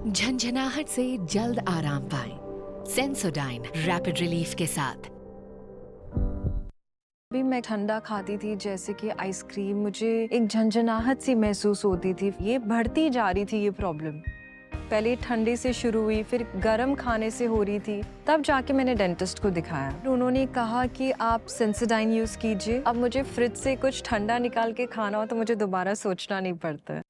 झंझनाहट से जल्द आराम पाएं। सेंसोडाइन रैपिड रिलीफ के साथ। भी मैं ठंडा खाती थी, जैसे कि आइसक्रीम, मुझे एक झंझनाहट सी महसूस होती थी। ये बढ़ती जा रही थी ये प्रॉब्लम। पहले ठंडे से शुरू हुई, फिर गर्म खाने से हो रही थी, तब जाके मैंने डेंटिस्ट को दिखाया। उन्होंने कहा कि आप सेंसोडाइन यूज कीजिए। अब मुझे फ्रिज से कुछ ठंडा निकाल के खाना हो तो मुझे दोबारा सोचना नहीं पड़ता है।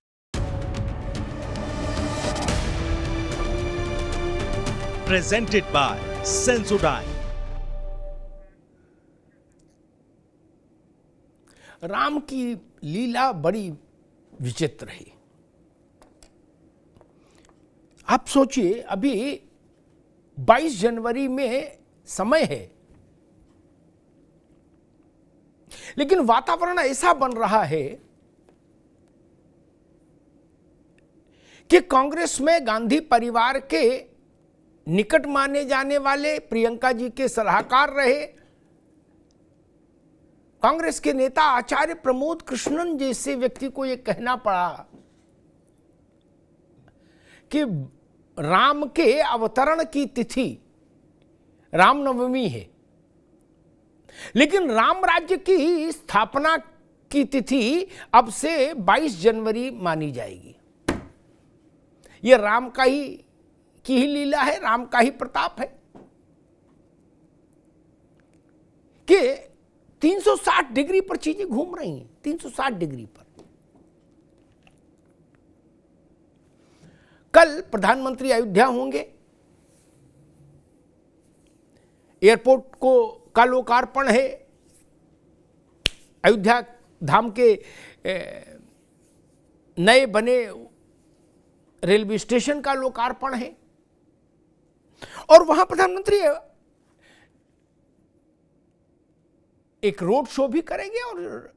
Presented by Sensodyne। राम की लीला बड़ी विचित्र है। आप सोचिए, अभी 22 जनवरी में समय है, लेकिन वातावरण ऐसा बन रहा है कि कांग्रेस में गांधी परिवार के निकट माने जाने वाले प्रियंका जी के सलाहकार रहे कांग्रेस के नेता आचार्य प्रमोद कृष्णन जैसे व्यक्ति को यह कहना पड़ा कि राम के अवतरण की तिथि रामनवमी है, लेकिन राम राज्य की स्थापना की तिथि अब से 22 जनवरी मानी जाएगी। यह राम का ही की ही लीला है, राम का ही प्रताप है कि 360 डिग्री पर चीजें घूम रही हैं। 360 डिग्री पर। कल प्रधानमंत्री अयोध्या होंगे, एयरपोर्ट का लोकार्पण है, अयोध्या धाम के नए बने रेलवे स्टेशन का लोकार्पण है, और वहां प्रधानमंत्री एक रोड शो भी करेंगे और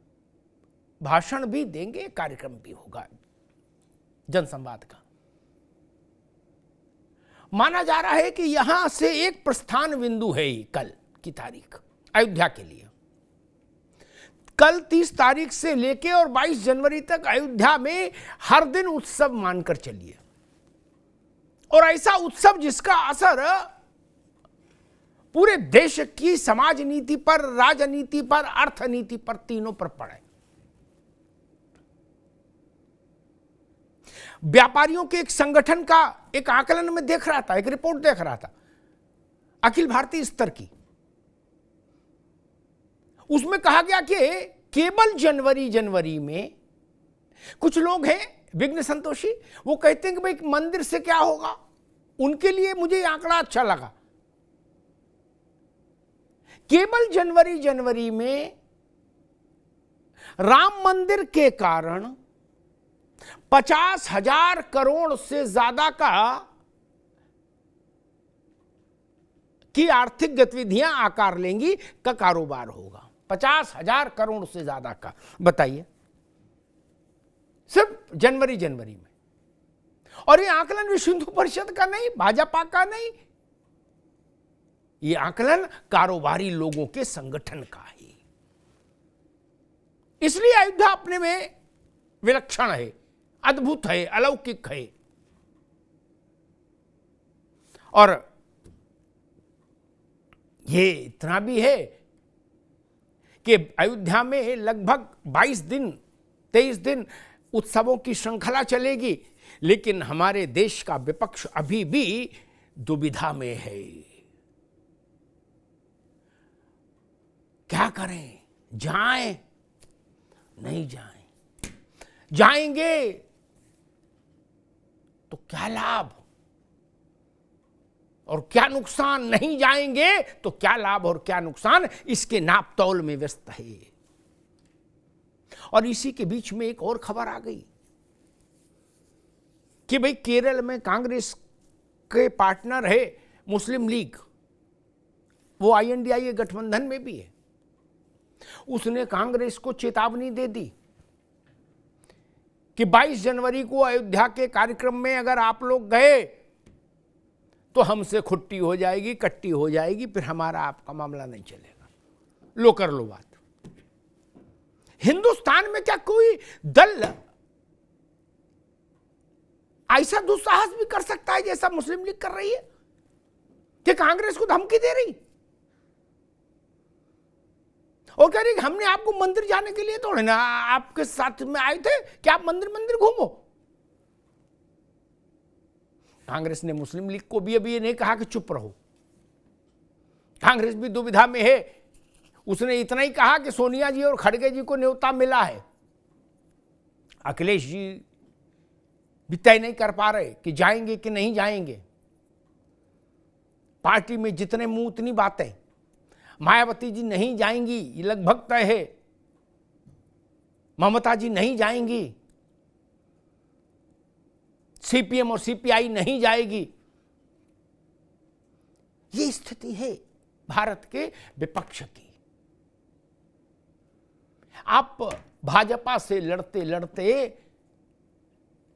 भाषण भी देंगे, कार्यक्रम भी होगा जनसंवाद का। माना जा रहा है कि यहां से एक प्रस्थान बिंदु है कल की तारीख अयोध्या के लिए। कल 30 तारीख से लेके और 22 जनवरी तक अयोध्या में हर दिन उत्सव मानकर चलिए, और ऐसा उत्सव जिसका असर पूरे देश की समाज नीति पर, राजनीति पर, अर्थनीति पर, तीनों पर पड़े। व्यापारियों के एक संगठन का एक आकलन में देख रहा था, एक रिपोर्ट देख रहा था अखिल भारतीय स्तर की। उसमें कहा गया कि केवल जनवरी में कुछ लोग हैं विघ्न संतोषी, वो कहते हैं कि भाई मंदिर से क्या होगा। उनके लिए मुझे आंकड़ा अच्छा लगा। केवल जनवरी में राम मंदिर के कारण 50,000 करोड़ से ज्यादा की आर्थिक गतिविधियां आकार लेंगी, का कारोबार होगा। 50,000 करोड़ से ज्यादा का, बताइए, सिर्फ जनवरी में। और ये आकलन विश्व हिंदू परिषद का नहीं, भाजपा का नहीं, ये आकलन कारोबारी लोगों के संगठन का है। इसलिए अयोध्या अपने में विलक्षण है, अद्भुत है, अलौकिक है। और ये इतना भी है कि अयोध्या में लगभग 23 दिन उत्सवों की श्रृंखला चलेगी, लेकिन हमारे देश का विपक्ष अभी भी दुविधा में है। क्या करें? जाएं? नहीं जाएं? जाएंगे तो क्या लाभ और क्या नुकसान? नहीं जाएंगे तो क्या लाभ और क्या नुकसान? इसके नाप तौल में व्यस्त है। और इसी के बीच में एक और खबर आ गई कि भाई केरल में कांग्रेस के पार्टनर है मुस्लिम लीग, वो INDIA गठबंधन में भी है। उसने कांग्रेस को चेतावनी दे दी कि 22 जनवरी को अयोध्या के कार्यक्रम में अगर आप लोग गए तो हमसे खुट्टी हो जाएगी, कट्टी हो जाएगी, फिर हमारा आपका मामला नहीं चलेगा। लो कर लो बात। हिंदुस्तान में क्या कोई दल ऐसा दुस्साहस भी कर सकता है जैसा मुस्लिम लीग कर रही है कि कांग्रेस को धमकी दे रही और कह रही कि हमने आपको मंदिर जाने के लिए थोड़े ना आपके साथ में आए थे कि आप मंदिर मंदिर घूमो। कांग्रेस ने मुस्लिम लीग को भी अभी ये नहीं कहा कि चुप रहो। कांग्रेस भी दुविधा में है। उसने इतना ही कहा कि सोनिया जी और खड़गे जी को न्योता मिला है। अखिलेश जी भी तय नहीं कर पा रहे कि जाएंगे कि नहीं जाएंगे। पार्टी में जितने मुंह उतनी बातें। मायावती जी नहीं जाएंगी, ये लगभग तय है। ममता जी नहीं जाएंगी, सीपीएम और सीपीआई नहीं जाएगी। ये स्थिति है भारत के विपक्ष की। आप भाजपा से लड़ते लड़ते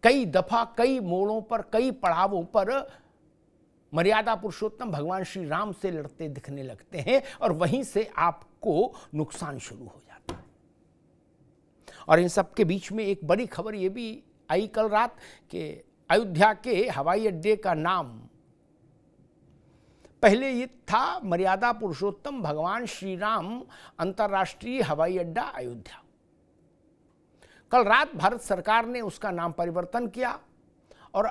कई दफा, कई मोड़ों पर, कई पड़ावों पर मर्यादा पुरुषोत्तम भगवान श्री राम से लड़ते दिखने लगते हैं और वहीं से आपको नुकसान शुरू हो जाता है। और इन सब के बीच में एक बड़ी खबर यह भी आई कल रात कि अयोध्या के हवाई अड्डे का नाम पहले ये था मर्यादा पुरुषोत्तम भगवान श्री राम अंतर्राष्ट्रीय हवाई अड्डा अयोध्या। कल रात भारत सरकार ने उसका नाम परिवर्तन किया और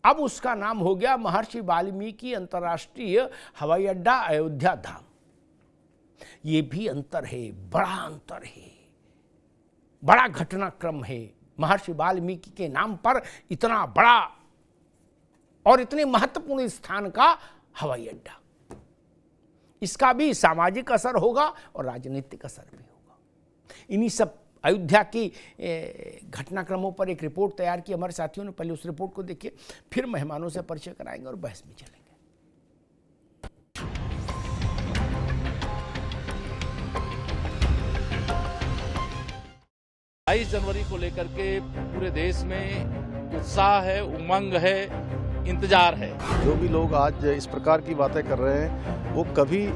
अब उसका नाम हो गया महर्षि वाल्मीकि अंतर्राष्ट्रीय हवाई अड्डा अयोध्या धाम। ये भी अंतर है, बड़ा अंतर है, बड़ा घटनाक्रम है। महर्षि वाल्मीकि के नाम पर इतना बड़ा और इतने महत्वपूर्ण स्थान का हवाई अड्डा। इसका भी सामाजिक असर होगा और राजनीतिक असर भी होगा। इन्हीं सब अयोध्या की घटनाक्रमों पर एक रिपोर्ट तैयार की हमारे साथियों ने। पहले उस रिपोर्ट को देखिए, फिर मेहमानों से परिचय कराएंगे और बहस में चलेंगे। 22 जनवरी को लेकर के पूरे देश में उत्साह है, उमंग है, इंतजार है। जो भी लोग आज इस प्रकार की बातें कर रहे हैं वो कभी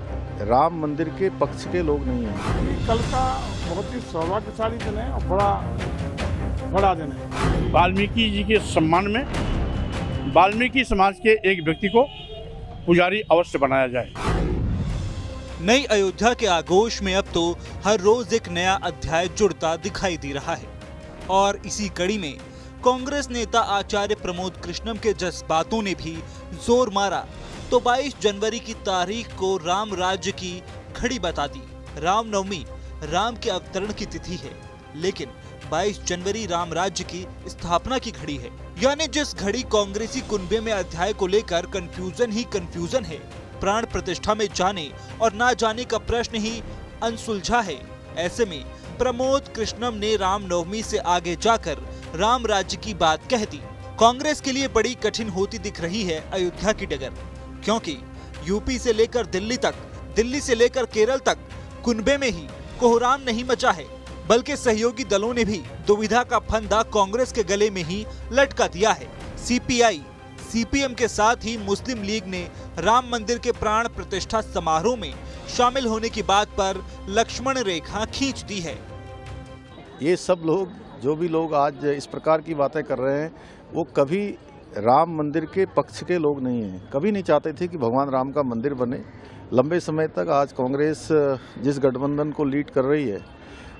राम मंदिर के पक्ष के लोग नहीं हैं। कल का बहुत ही सौभाग्यशाली दिन है और बड़ा दिन है। वाल्मीकि जी के सम्मान में वाल्मीकि समाज के एक व्यक्ति को पुजारी अवश्य बनाया जाए। नई अयोध्या के आगोश में अब तो हर रोज एक नया अध्याय जुड़ता दिखाई दे रहा है और इसी कड़ी में कांग्रेस नेता आचार्य प्रमोद कृष्णम के जज्बातों ने भी जोर मारा तो 22 जनवरी की तारीख को राम राज्य की घड़ी बता दी। रामनवमी राम के अवतरण की तिथि है, लेकिन 22 जनवरी राम राज्य की स्थापना की घड़ी है। यानी जिस घड़ी कांग्रेसी कुनबे में अध्याय को लेकर कंफ्यूजन ही कंफ्यूजन है, प्राण प्रतिष्ठा में जाने और ना जाने का प्रश्न ही अनसुलझा है। ऐसे में प्रमोद कृष्णम ने रामनवमी से आगे जाकर राम राज्य की बात कह दी। कांग्रेस के लिए बड़ी कठिन होती दिख रही है अयोध्या की डगर, क्योंकि यूपी से लेकर दिल्ली तक, दिल्ली से लेकर केरल तक कुनबे में ही कोहराम नहीं मचा है, बल्कि सहयोगी दलों ने भी दुविधा का फंदा कांग्रेस के गले में ही लटका दिया है। सीपीआई, सीपीएम के साथ ही मुस्लिम लीग ने राम मंदिर के प्राण प्रतिष्ठा समारोह में शामिल होने की बात पर लक्ष्मण रेखा खींच दी है। ये सब लोग, जो भी लोग आज इस प्रकार की बातें कर रहे हैं वो कभी राम मंदिर के पक्ष के लोग नहीं हैं। कभी नहीं चाहते थे कि भगवान राम का मंदिर बने। लंबे समय तक आज कांग्रेस जिस गठबंधन को लीड कर रही है,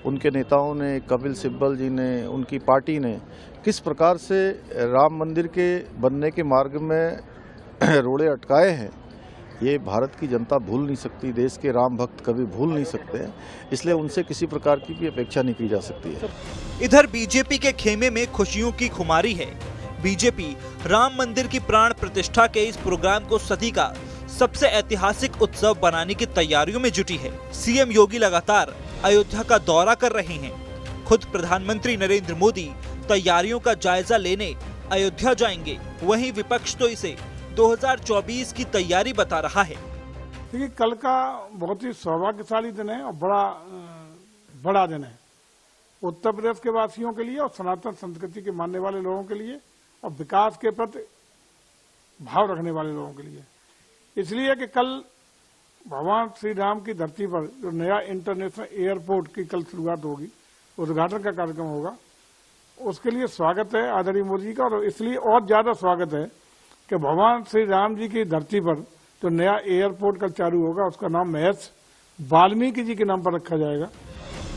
उनके नेताओं ने, कपिल सिब्बल जी ने, उनकी पार्टी ने किस प्रकार से राम मंदिर के बनने के मार्ग में रोड़े अटकाए हैं, ये भारत की जनता भूल नहीं सकती। देश के राम भक्त कभी भूल नहीं सकते, इसलिए उनसे किसी प्रकार की भी अपेक्षा नहीं की जा सकती है। इधर बीजेपी के खेमे में खुशियों की खुमारी है। बीजेपी राम मंदिर की प्राण प्रतिष्ठा के इस प्रोग्राम को सदी का सबसे ऐतिहासिक उत्सव बनाने की तैयारियों में जुटी है। सीएम योगी लगातार अयोध्या का दौरा कर रहे हैं। खुद प्रधानमंत्री नरेंद्र मोदी तैयारियों का जायजा लेने अयोध्या जाएंगे। वहीं विपक्ष तो इसे 2024 की तैयारी बता रहा है। देखिए, कल का बहुत ही सौभाग्यशाली दिन है और बड़ा दिन है उत्तर प्रदेश के वासियों के लिए और सनातन संस्कृति के मानने वाले लोगों के लिए और विकास के प्रति भाव रखने वाले लोगों के लिए। इसलिए कि कल भगवान श्री राम की धरती पर जो नया इंटरनेशनल एयरपोर्ट की कल शुरुआत होगी, उद्घाटन का कार्यक्रम होगा उसके लिए स्वागत है आदरणीय मोदी जी का, और इसलिए और ज्यादा स्वागत है कि भगवान श्री राम जी की धरती पर जो नया एयरपोर्ट कल चालू होगा उसका नाम महर्षि वाल्मीकि जी के नाम पर रखा जाएगा।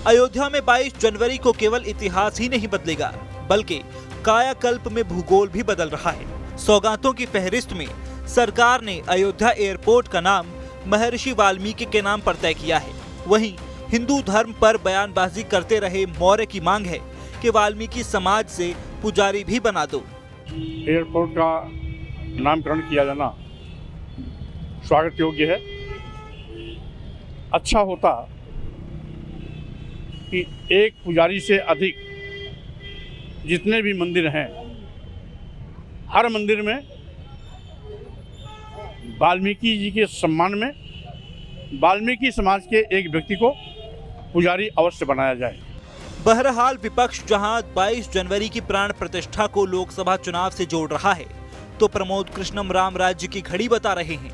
अयोध्या में 22 जनवरी को केवल इतिहास ही नहीं बदलेगा, बल्कि कायाकल्प में भूगोल भी बदल रहा है। सौगातों की फहरिस्त में सरकार ने अयोध्या एयरपोर्ट का नाम महर्षि वाल्मीकि के नाम पर तय किया है। वहीं हिंदू धर्म पर बयानबाजी करते रहे मौर्य की मांग है कि वाल्मीकि समाज से पुजारी भी बना दो। एयरपोर्ट का नामकरण किया जाना स्वागत योग्य है। अच्छा होता कि एक पुजारी से अधिक जितने भी मंदिर हैं, हर मंदिर में वाल्मीकि जी के सम्मान में वाल्मीकि समाज के एक व्यक्ति को पुजारी अवश्य बनाया जाए। बहरहाल विपक्ष जहां 22 जनवरी की प्राण प्रतिष्ठा को लोकसभा चुनाव से जोड़ रहा है, तो प्रमोद कृष्णम राम राज्य की घड़ी बता रहे हैं।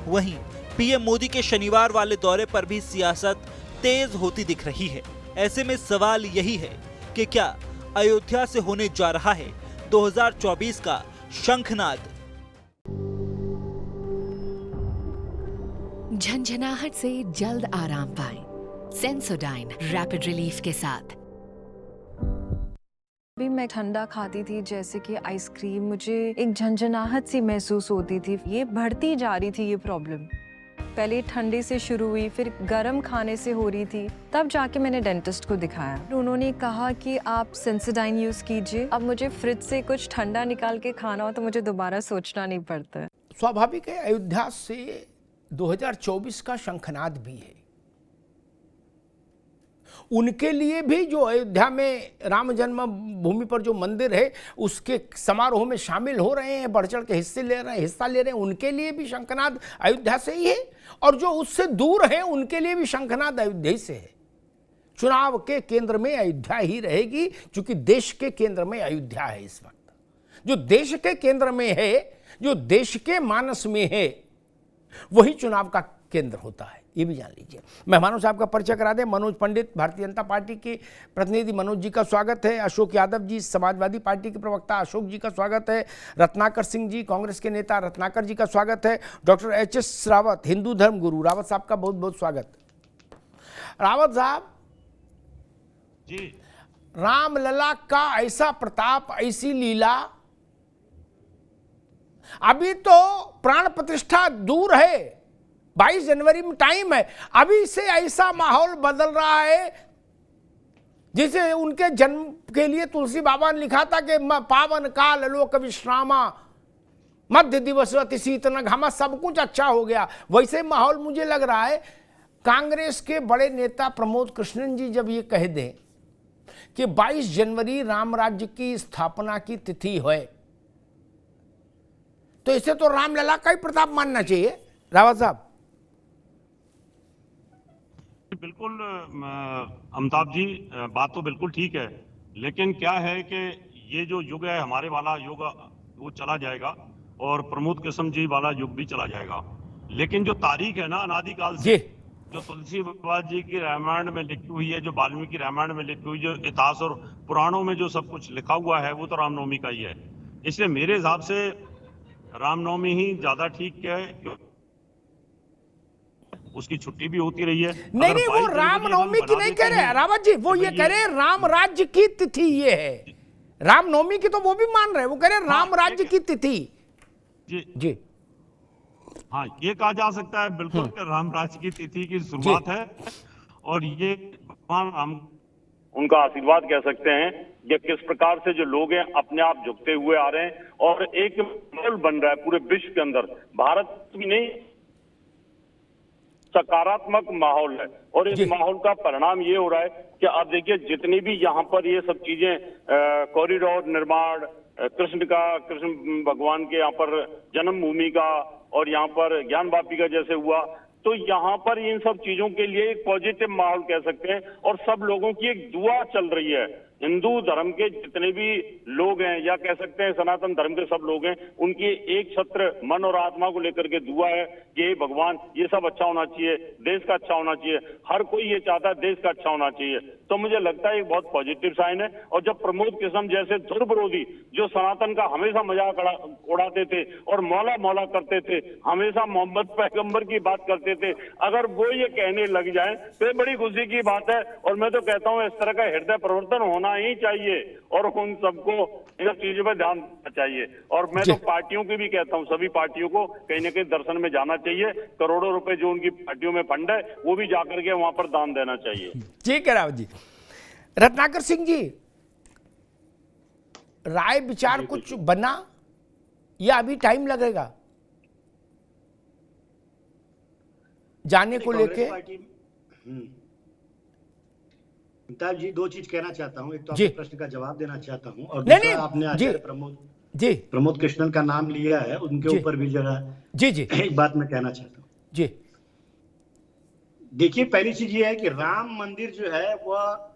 वहीं पीएम मोदी के शनिवार वाले दौरे पर भी सियासत तेज होती दिख रही है। ऐसे में सवाल यही है कि क्या अयोध्या से होने जा रहा है 2024 का शंखनाद। झंझनाहट से जल्द आराम पाएं। सेंसोडाइन रैपिड रिलीफ के साथ। अभी मैं ठंडा खाती थी जैसे कि आइसक्रीम, मुझे एक झंझनाहट सी महसूस होती थी। ये बढ़ती जा रही थी ये प्रॉब्लम। पहले ठंडे से शुरू हुई, फिर गर्म खाने से हो रही थी, तब जाके मैंने डेंटिस्ट को दिखाया। उन्होंने कहा कि आप सेंसोडाइन यूज कीजिए। अब मुझे फ्रिज से कुछ ठंडा निकाल के खाना हो तो मुझे दोबारा सोचना नहीं पड़ता है। स्वाभाविक है, अयोध्या से 2024 का शंखनाद भी है। उनके लिए भी जो अयोध्या में राम जन्मभूमि पर जो मंदिर है उसके समारोह में शामिल हो रहे हैं, बढ़ चढ़ के हिस्सा ले रहे हैं, उनके लिए भी शंखनाद अयोध्या से ही है। और जो उससे दूर है उनके लिए भी शंखनाद अयोध्या से है। चुनाव के केंद्र में अयोध्या ही रहेगी, क्योंकि देश के केंद्र में अयोध्या है। इस वक्त जो देश के केंद्र में है, जो देश के मानस में है, वही चुनाव का केंद्र होता है, ये भी जान लीजिए। मेहमानों से आपका परिचय करा दें। मनोज पंडित, भारतीय जनता पार्टी के प्रतिनिधि, मनोज जी का स्वागत है। अशोक यादव जी, समाजवादी पार्टी के प्रवक्ता, अशोक जी का स्वागत है। रत्नाकर सिंह जी, कांग्रेस के नेता, रत्नाकर जी का स्वागत है। डॉक्टर HS रावत, हिंदू धर्म गुरु, रावत साहब का बहुत बहुत स्वागत। रावत साहब जी, रामलला का ऐसा प्रताप, ऐसी लीला, अभी तो प्राण प्रतिष्ठा दूर है, 22 जनवरी में टाइम है। अभी से ऐसा माहौल बदल रहा है जिसे उनके जन्म के लिए तुलसी बाबा ने लिखा था कि पावन काल लोक विश्रामा मध्य दिवस अति शीतन घामा, सब कुछ अच्छा हो गया। वैसे माहौल मुझे लग रहा है कांग्रेस के बड़े नेता प्रमोद कृष्णन जी जब ये कह दें कि 22 जनवरी राम राज्य की स्थापना की तिथि है, तो इसे तो रामलला का ही प्रताप मानना चाहिए। रावत साहब। बिल्कुल अमिताभ जी, बात तो बिल्कुल ठीक है, लेकिन क्या है कि ये जो युग है हमारे वाला युग वो चला जाएगा और प्रमोद कृष्ण जी वाला युग भी चला जाएगा। लेकिन जो तारीख है ना, अनादिकाल से जो तुलसी बाबा जी की रामायण में लिखी हुई है, जो वाल्मीकि रामायण में लिखी हुई, जो इतिहास और पुराणों में जो सब कुछ लिखा हुआ है, वो तो रामनवमी का ही है। इसलिए मेरे हिसाब से रामनवमी ही ज्यादा ठीक है। उसकी छुट्टी भी होती रही है। नहीं, वो रामनवमी की नहीं कह रहे रावत जी, वो ये कह रहे राम राज्य की तिथि ये है। रामनवमी की तो वो भी मान रहे, वो कह रहे राम राज्य की तिथि। जी हाँ, ये कहा जा सकता है बिल्कुल कि राम राज्य की तिथि की शुरुआत है, और ये भगवान राम उनका आशीर्वाद कह सकते हैं। ये किस प्रकार से जो लोग हैं अपने आप झुकते हुए आ रहे हैं और एक माहौल बन रहा है पूरे विश्व के अंदर, भारत की नहीं, सकारात्मक माहौल है। और इस माहौल का परिणाम ये हो रहा है कि आप देखिए जितनी भी यहाँ पर ये सब चीजें, कॉरिडोर निर्माण, कृष्ण भगवान के यहाँ पर जन्मभूमि का और यहाँ पर ज्ञान वापी का जैसे हुआ, तो यहाँ पर इन सब चीजों के लिए एक पॉजिटिव माहौल कह सकते हैं और सब लोगों की एक दुआ चल रही है। हिंदू धर्म के जितने भी लोग हैं या कह सकते हैं सनातन धर्म के सब लोग हैं, उनकी एक छत्र मन और आत्मा को लेकर के दुआ है कि भगवान ये सब अच्छा होना चाहिए, देश का अच्छा होना चाहिए। हर कोई ये चाहता है देश का अच्छा होना चाहिए। तो मुझे लगता है एक बहुत पॉजिटिव साइन है। और जब प्रमोद कृष्णम जैसे धुर विरोधी जो सनातन का हमेशा मजाक उड़ाते थे और मौला मौला करते थे, हमेशा मोहम्मद पैगंबर की बात करते थे, अगर वो ये कहने लग जाए तो ये बड़ी खुशी की बात है। और मैं तो कहता हूँ इस तरह का हृदय परिवर्तन होना ही चाहिए और उन सबको इन चीजों पर ध्यान देना चाहिए। और मैं तो पार्टियों की भी कहता हूँ, सभी पार्टियों को कहीं ना कहीं दर्शन में जाना चाहिए। करोड़ों रुपए जो उनकी पार्टियों में फंड है वो भी जाकर के वहां पर दान देना चाहिए। ठीक है रावत जी। रत्नाकर सिंह जी, राय विचार कुछ बना या अभी टाइम लगेगा जाने को लेके? अमिताभ जी, दो चीज कहना चाहता हूँ। एक तो आपके प्रश्न का जवाब देना चाहता हूँ और नहीं, दूसरा आपने आचार्य प्रमोद कृष्णन का नाम लिया है, उनके ऊपर भी जरा एक बात मैं कहना चाहता हूँ। जी देखिए, पहली चीज ये है कि राम मंदिर जो है वह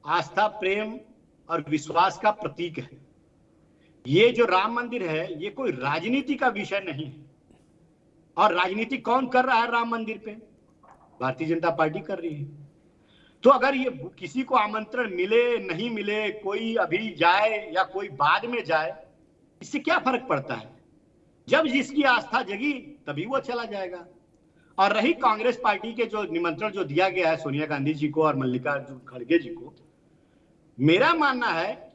आस्था, प्रेम और विश्वास का प्रतीक है। ये जो राम मंदिर है ये कोई राजनीति का विषय नहीं है। और राजनीति कौन कर रहा है राम मंदिर पे? भारतीय जनता पार्टी कर रही है। तो अगर ये किसी को आमंत्रण मिले नहीं मिले, कोई अभी जाए या कोई बाद में जाए, इससे क्या फर्क पड़ता है? जब जिसकी आस्था जगी तभी वो चला जाएगा। और रही कांग्रेस पार्टी के जो निमंत्रण जो दिया गया है सोनिया गांधी जी को और मल्लिकार्जुन खड़गे जी को, मेरा मानना है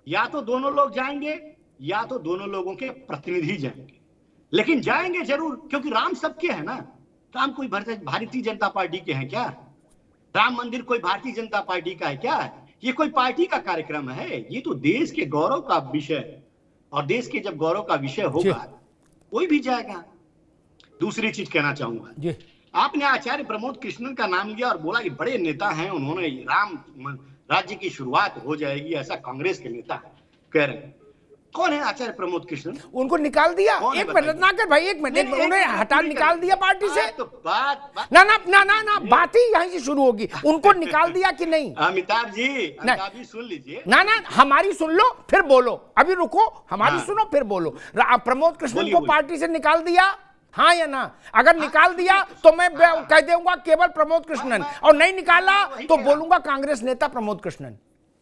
या तो दोनों लोग जाएंगे या तो दोनों लोगों के प्रतिनिधि जाएंगे, लेकिन जाएंगे जरूर, क्योंकि राम सबके है ना। राम कोई भारतीय जनता पार्टी के हैं क्या? राम मंदिर कोई भारतीय जनता पार्टी का है क्या? ये कोई पार्टी का कार्यक्रम है? ये तो देश के गौरव का विषय, और देश के जब गौरव का विषय होगा कोई भी जाएगा। दूसरी चीज कहना चाहूंगा, आपने आचार्य प्रमोद कृष्णन का नाम लिया और बोला कि बड़े नेता हैं, उन्होंने राम राज्य की शुरुआत हो जाएगी, ऐसा कांग्रेस के नेता कह रहे हैं। कौन है आचार्य प्रमोद कृष्णन? उनको निकाल दिया। एक मिनट रत्नाकर भाई, एक मिनट, उन्हें हटा निकाल दिया पार्टी से। तो बात ना ना ना ना ना बात ही यहीं से शुरू होगी। उनको निकाल दिया कि नहीं? अमिताभ जी सुन लीजिए। ना ना, हमारी सुन लो फिर बोलो। अभी रुको, हमारी सुनो फिर बोलो। प्रमोद कृष्णन को पार्टी से निकाल दिया, हाँ या ना? अगर निकाल दिया तो मैं कह दूंगा केवल प्रमोद कृष्णन, और नहीं निकाला तो बोलूंगा कांग्रेस नेता प्रमोद कृष्णन।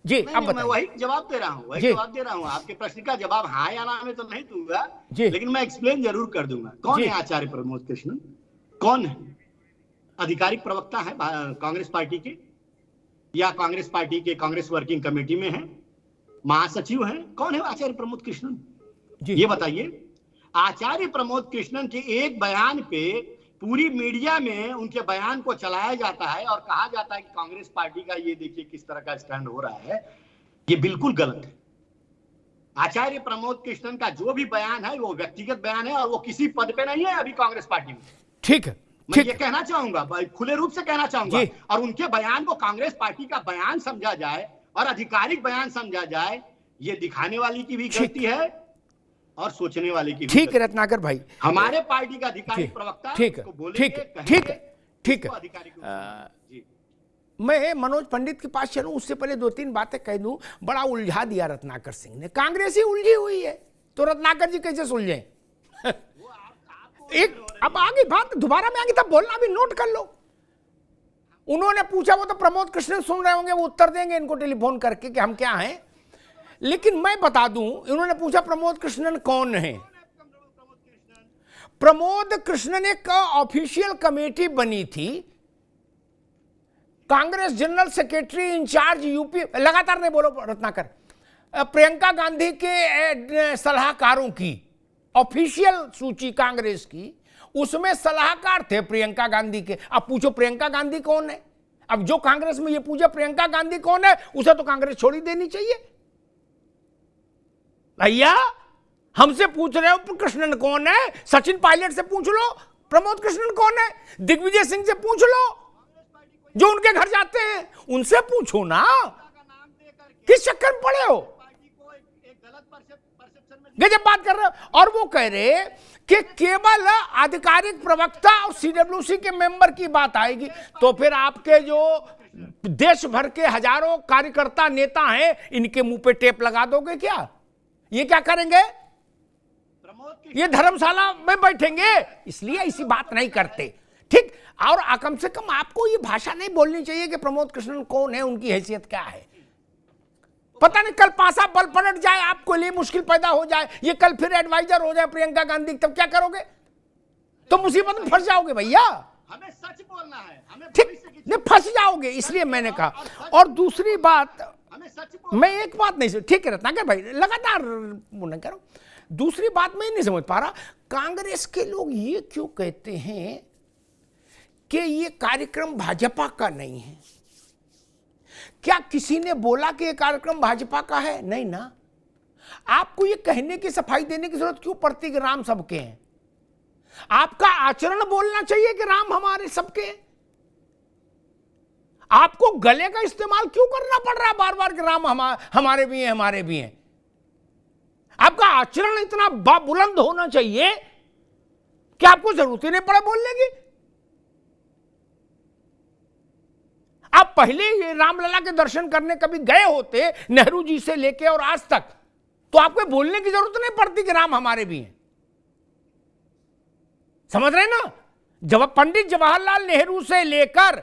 जी अब मैं वही जवाब दे रहा हूँ, आपके प्रश्न का जवाब हाँ या ना में तो नहीं दूंगा, लेकिन मैं एक्सप्लेन जरूर कर दूंगा। कौन है आचार्य प्रमोद कृष्णन? कौन है? आधिकारिक प्रवक्ता है कांग्रेस पार्टी के, या कांग्रेस पार्टी के कांग्रेस वर्किंग कमेटी में है, महासचिव है? कौन है आचार्य प्रमोद कृष्णन? ये बताइए। आचार्य प्रमोद कृष्णन के एक बयान पे पूरी मीडिया में उनके बयान को चलाया जाता है और कहा जाता है कि कांग्रेस पार्टी का ये देखिए किस तरह का स्टैंड हो रहा है। ये बिल्कुल गलत है। आचार्य प्रमोद कृष्णन का जो भी बयान है वो व्यक्तिगत बयान है और वो किसी पद पे नहीं है अभी कांग्रेस पार्टी में। ठीक है, मैं ये कहना चाहूंगा, खुले रूप से कहना चाहूंगा। और उनके बयान को कांग्रेस पार्टी का बयान समझा जाए और आधिकारिक बयान समझा जाए, ये दिखाने वाली की भी गलती है और सोचने वाले की। ठीक है रत्नाकर भाई, हमारे पार्टी का अधिकारिक प्रवक्ता ठीक है। मैं मनोज पंडित के पास चलूं उससे पहले दो तीन बातें कह दूं। बड़ा उलझा दिया रत्नाकर सिंह ने, कांग्रेस ही उलझी हुई है तो रत्नाकर जी कैसे सुलझे? एक अब आगे बात दोबारा में आगे तब बोलना, भी नोट कर लो। उन्होंने पूछा, वो तो प्रमोद कृष्णन सुन रहे होंगे, वो उत्तर देंगे इनको टेलीफोन करके कि हम क्या हैं। लेकिन मैं बता दूं, इन्होंने पूछा प्रमोद कृष्णन कौन है। प्रमोद कृष्णन एक ऑफिशियल कमेटी बनी थी, Congress general secretary incharge UP, लगातार नहीं बोलो रत्नाकर, प्रियंका गांधी के सलाहकारों की ऑफिशियल सूची कांग्रेस की, उसमें सलाहकार थे प्रियंका गांधी के। अब पूछो प्रियंका गांधी कौन है? अब जो कांग्रेस में ये पूछे प्रियंका गांधी कौन है, उसे तो कांग्रेस छोड़ ही देनी चाहिए। भैया हमसे पूछ रहे हो कृष्णन कौन है? सचिन पायलट से पूछ लो प्रमोद कृष्णन कौन है, दिग्विजय सिंह से पूछ लो जो उनके घर जाते हैं, उनसे पूछो ना, किस चक्कर में पड़े हो? गजब बात कर रहे हो। और वो कह रहे कि केवल आधिकारिक प्रवक्ता और सीडब्ल्यूसी के मेंबर की बात आएगी, तो फिर आपके जो देश भर के हजारों कार्यकर्ता नेता हैं, इनके मुंह पे टेप लगा दोगे क्या? ये क्या करेंगे? ये धर्मशाला में बैठेंगे, इसलिए ऐसी बात नहीं करते। ठीक, और कम से कम आपको ये भाषा नहीं बोलनी चाहिए कि प्रमोद कृष्णन कौन है, उनकी हैसियत क्या है। पता नहीं कल पासा बल पलट जाए, आपको लिए मुश्किल पैदा हो जाए, ये कल फिर एडवाइजर हो जाए प्रियंका गांधी, तब क्या करोगे? तो मुसीबत में फंस जाओगे भैया। हमें सच बोलना है, हमें ठीक, नहीं फंस जाओगे, इसलिए मैंने कहा। और दूसरी बात, हमें सच मैं एक बात नहीं, ठीक है रत्नाकर भाई, लगातार नहीं करो। दूसरी बात मैं नहीं समझ पा रहा, कांग्रेस के लोग ये क्यों कहते हैं कि ये कार्यक्रम भाजपा का नहीं है? क्या किसी ने बोला कि ये कार्यक्रम भाजपा का है? नहीं ना। आपको ये कहने की, सफाई देने की जरूरत क्यों पड़ती कि राम सबके हैं? आपका आचरण बोलना चाहिए कि राम हमारे सबके हैं। आपको गले का इस्तेमाल क्यों करना पड़ रहा है बार बार कि राम हमारे भी हैं, हमारे भी हैं? आपका आचरण इतना बुलंद होना चाहिए कि आपको जरूरत ही नहीं पड़े बोलने की। आप पहले ही रामलला के दर्शन करने कभी गए होते नेहरू जी से लेके और आज तक, तो आपको बोलने की जरूरत नहीं पड़ती कि राम हमारे भी हैं। समझ रहे ना? जब पंडित जवाहरलाल नेहरू से लेकर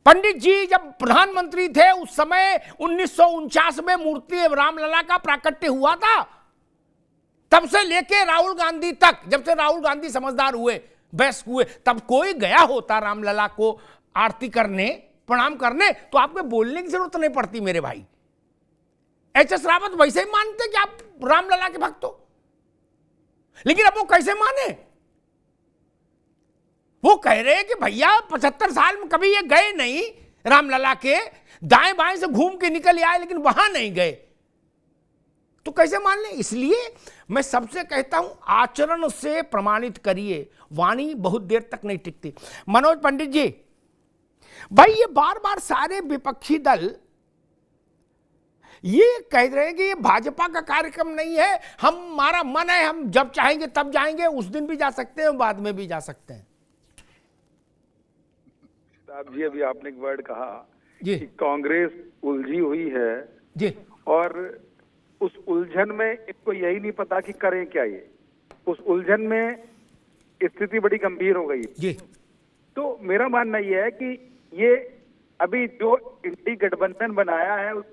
पंडित जी जब प्रधानमंत्री थे, उस समय 1949 में मूर्ति रामलला का प्राकट्य हुआ था, तब से लेके राहुल गांधी तक, जब से राहुल गांधी समझदार हुए, वयस्क हुए, तब कोई गया होता रामलला को आरती करने, प्रणाम करने, तो आपको बोलने की जरूरत नहीं पड़ती मेरे भाई। एच.एस. रावत वैसे ही मानते कि आप रामलला के भक्त हो, लेकिन अब वो कैसे माने? वो कह रहे हैं कि भैया 75 साल में कभी ये गए नहीं रामलला के, दाएं बाएं से घूम के निकल आए, लेकिन वहां नहीं गए, तो कैसे मान लें? इसलिए मैं सबसे कहता हूं, आचरण से प्रमाणित करिए, वाणी बहुत देर तक नहीं टिकती। मनोज पंडित जी, भाई ये बार बार सारे विपक्षी दल ये कह रहे हैं कि ये भाजपा का कार्यक्रम नहीं है, हमारा मन है, हम जब चाहेंगे तब जाएंगे, उस दिन भी जा सकते हैं, बाद में भी जा सकते हैं। साहब जी, अभी आपने एक वर्ड कहा जी कि कांग्रेस उलझी हुई है जी, और उस उलझन में इनको यही नहीं पता कि करें क्या। ये उस उलझन में स्थिति बड़ी गंभीर हो गई जी। तो मेरा मानना यह है कि ये अभी जो इंडी गठबंधन बनाया है, उस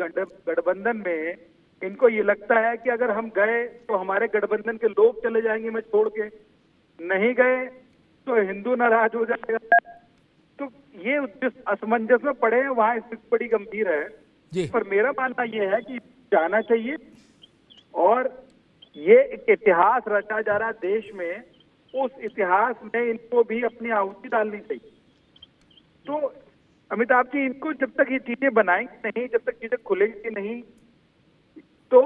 गठबंधन में इनको ये लगता है कि अगर हम गए तो हमारे गठबंधन के लोग चले जाएंगे मैं छोड़ के, नहीं गए तो हिंदू नाराज हो जाएगा। तो ये जिस असमंजस में पड़े हैं वहां स्थिति बड़ी गंभीर है जी। पर मेरा मानना यह है कि जाना चाहिए, और ये एक इतिहास रचा जा रहा देश में, उस इतिहास में इनको भी अपनी आहुति डालनी चाहिए। तो अमिताभ जी, इनको जब तक ये चीजें बनाएंगे नहीं, जब तक चीजें खुलेंगी नहीं, तो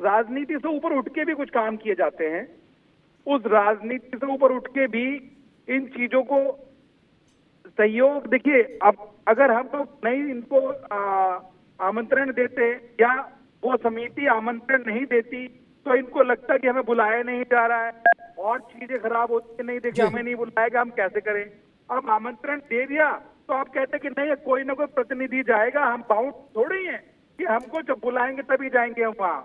राजनीति से ऊपर उठ के भी कुछ काम किए जाते हैं। उस राजनीति से ऊपर उठ के भी इन चीजों को सहयोग, देखिए अब अगर हम लोग नहीं इनको आमंत्रण देते या वो समिति आमंत्रण नहीं देती, तो इनको लगता कि हमें बुलाया नहीं जा रहा है और चीजें खराब होती है, नहीं देखिए हमें नहीं बुलाएगा, हम कैसे करें। अब आमंत्रण दे दिया तो आप कहते कि नहीं कोई ना कोई प्रतिनिधि जाएगा, हम बाउंड थोड़ी हैं कि हमको जब बुलाएंगे तभी जाएंगे हम वहां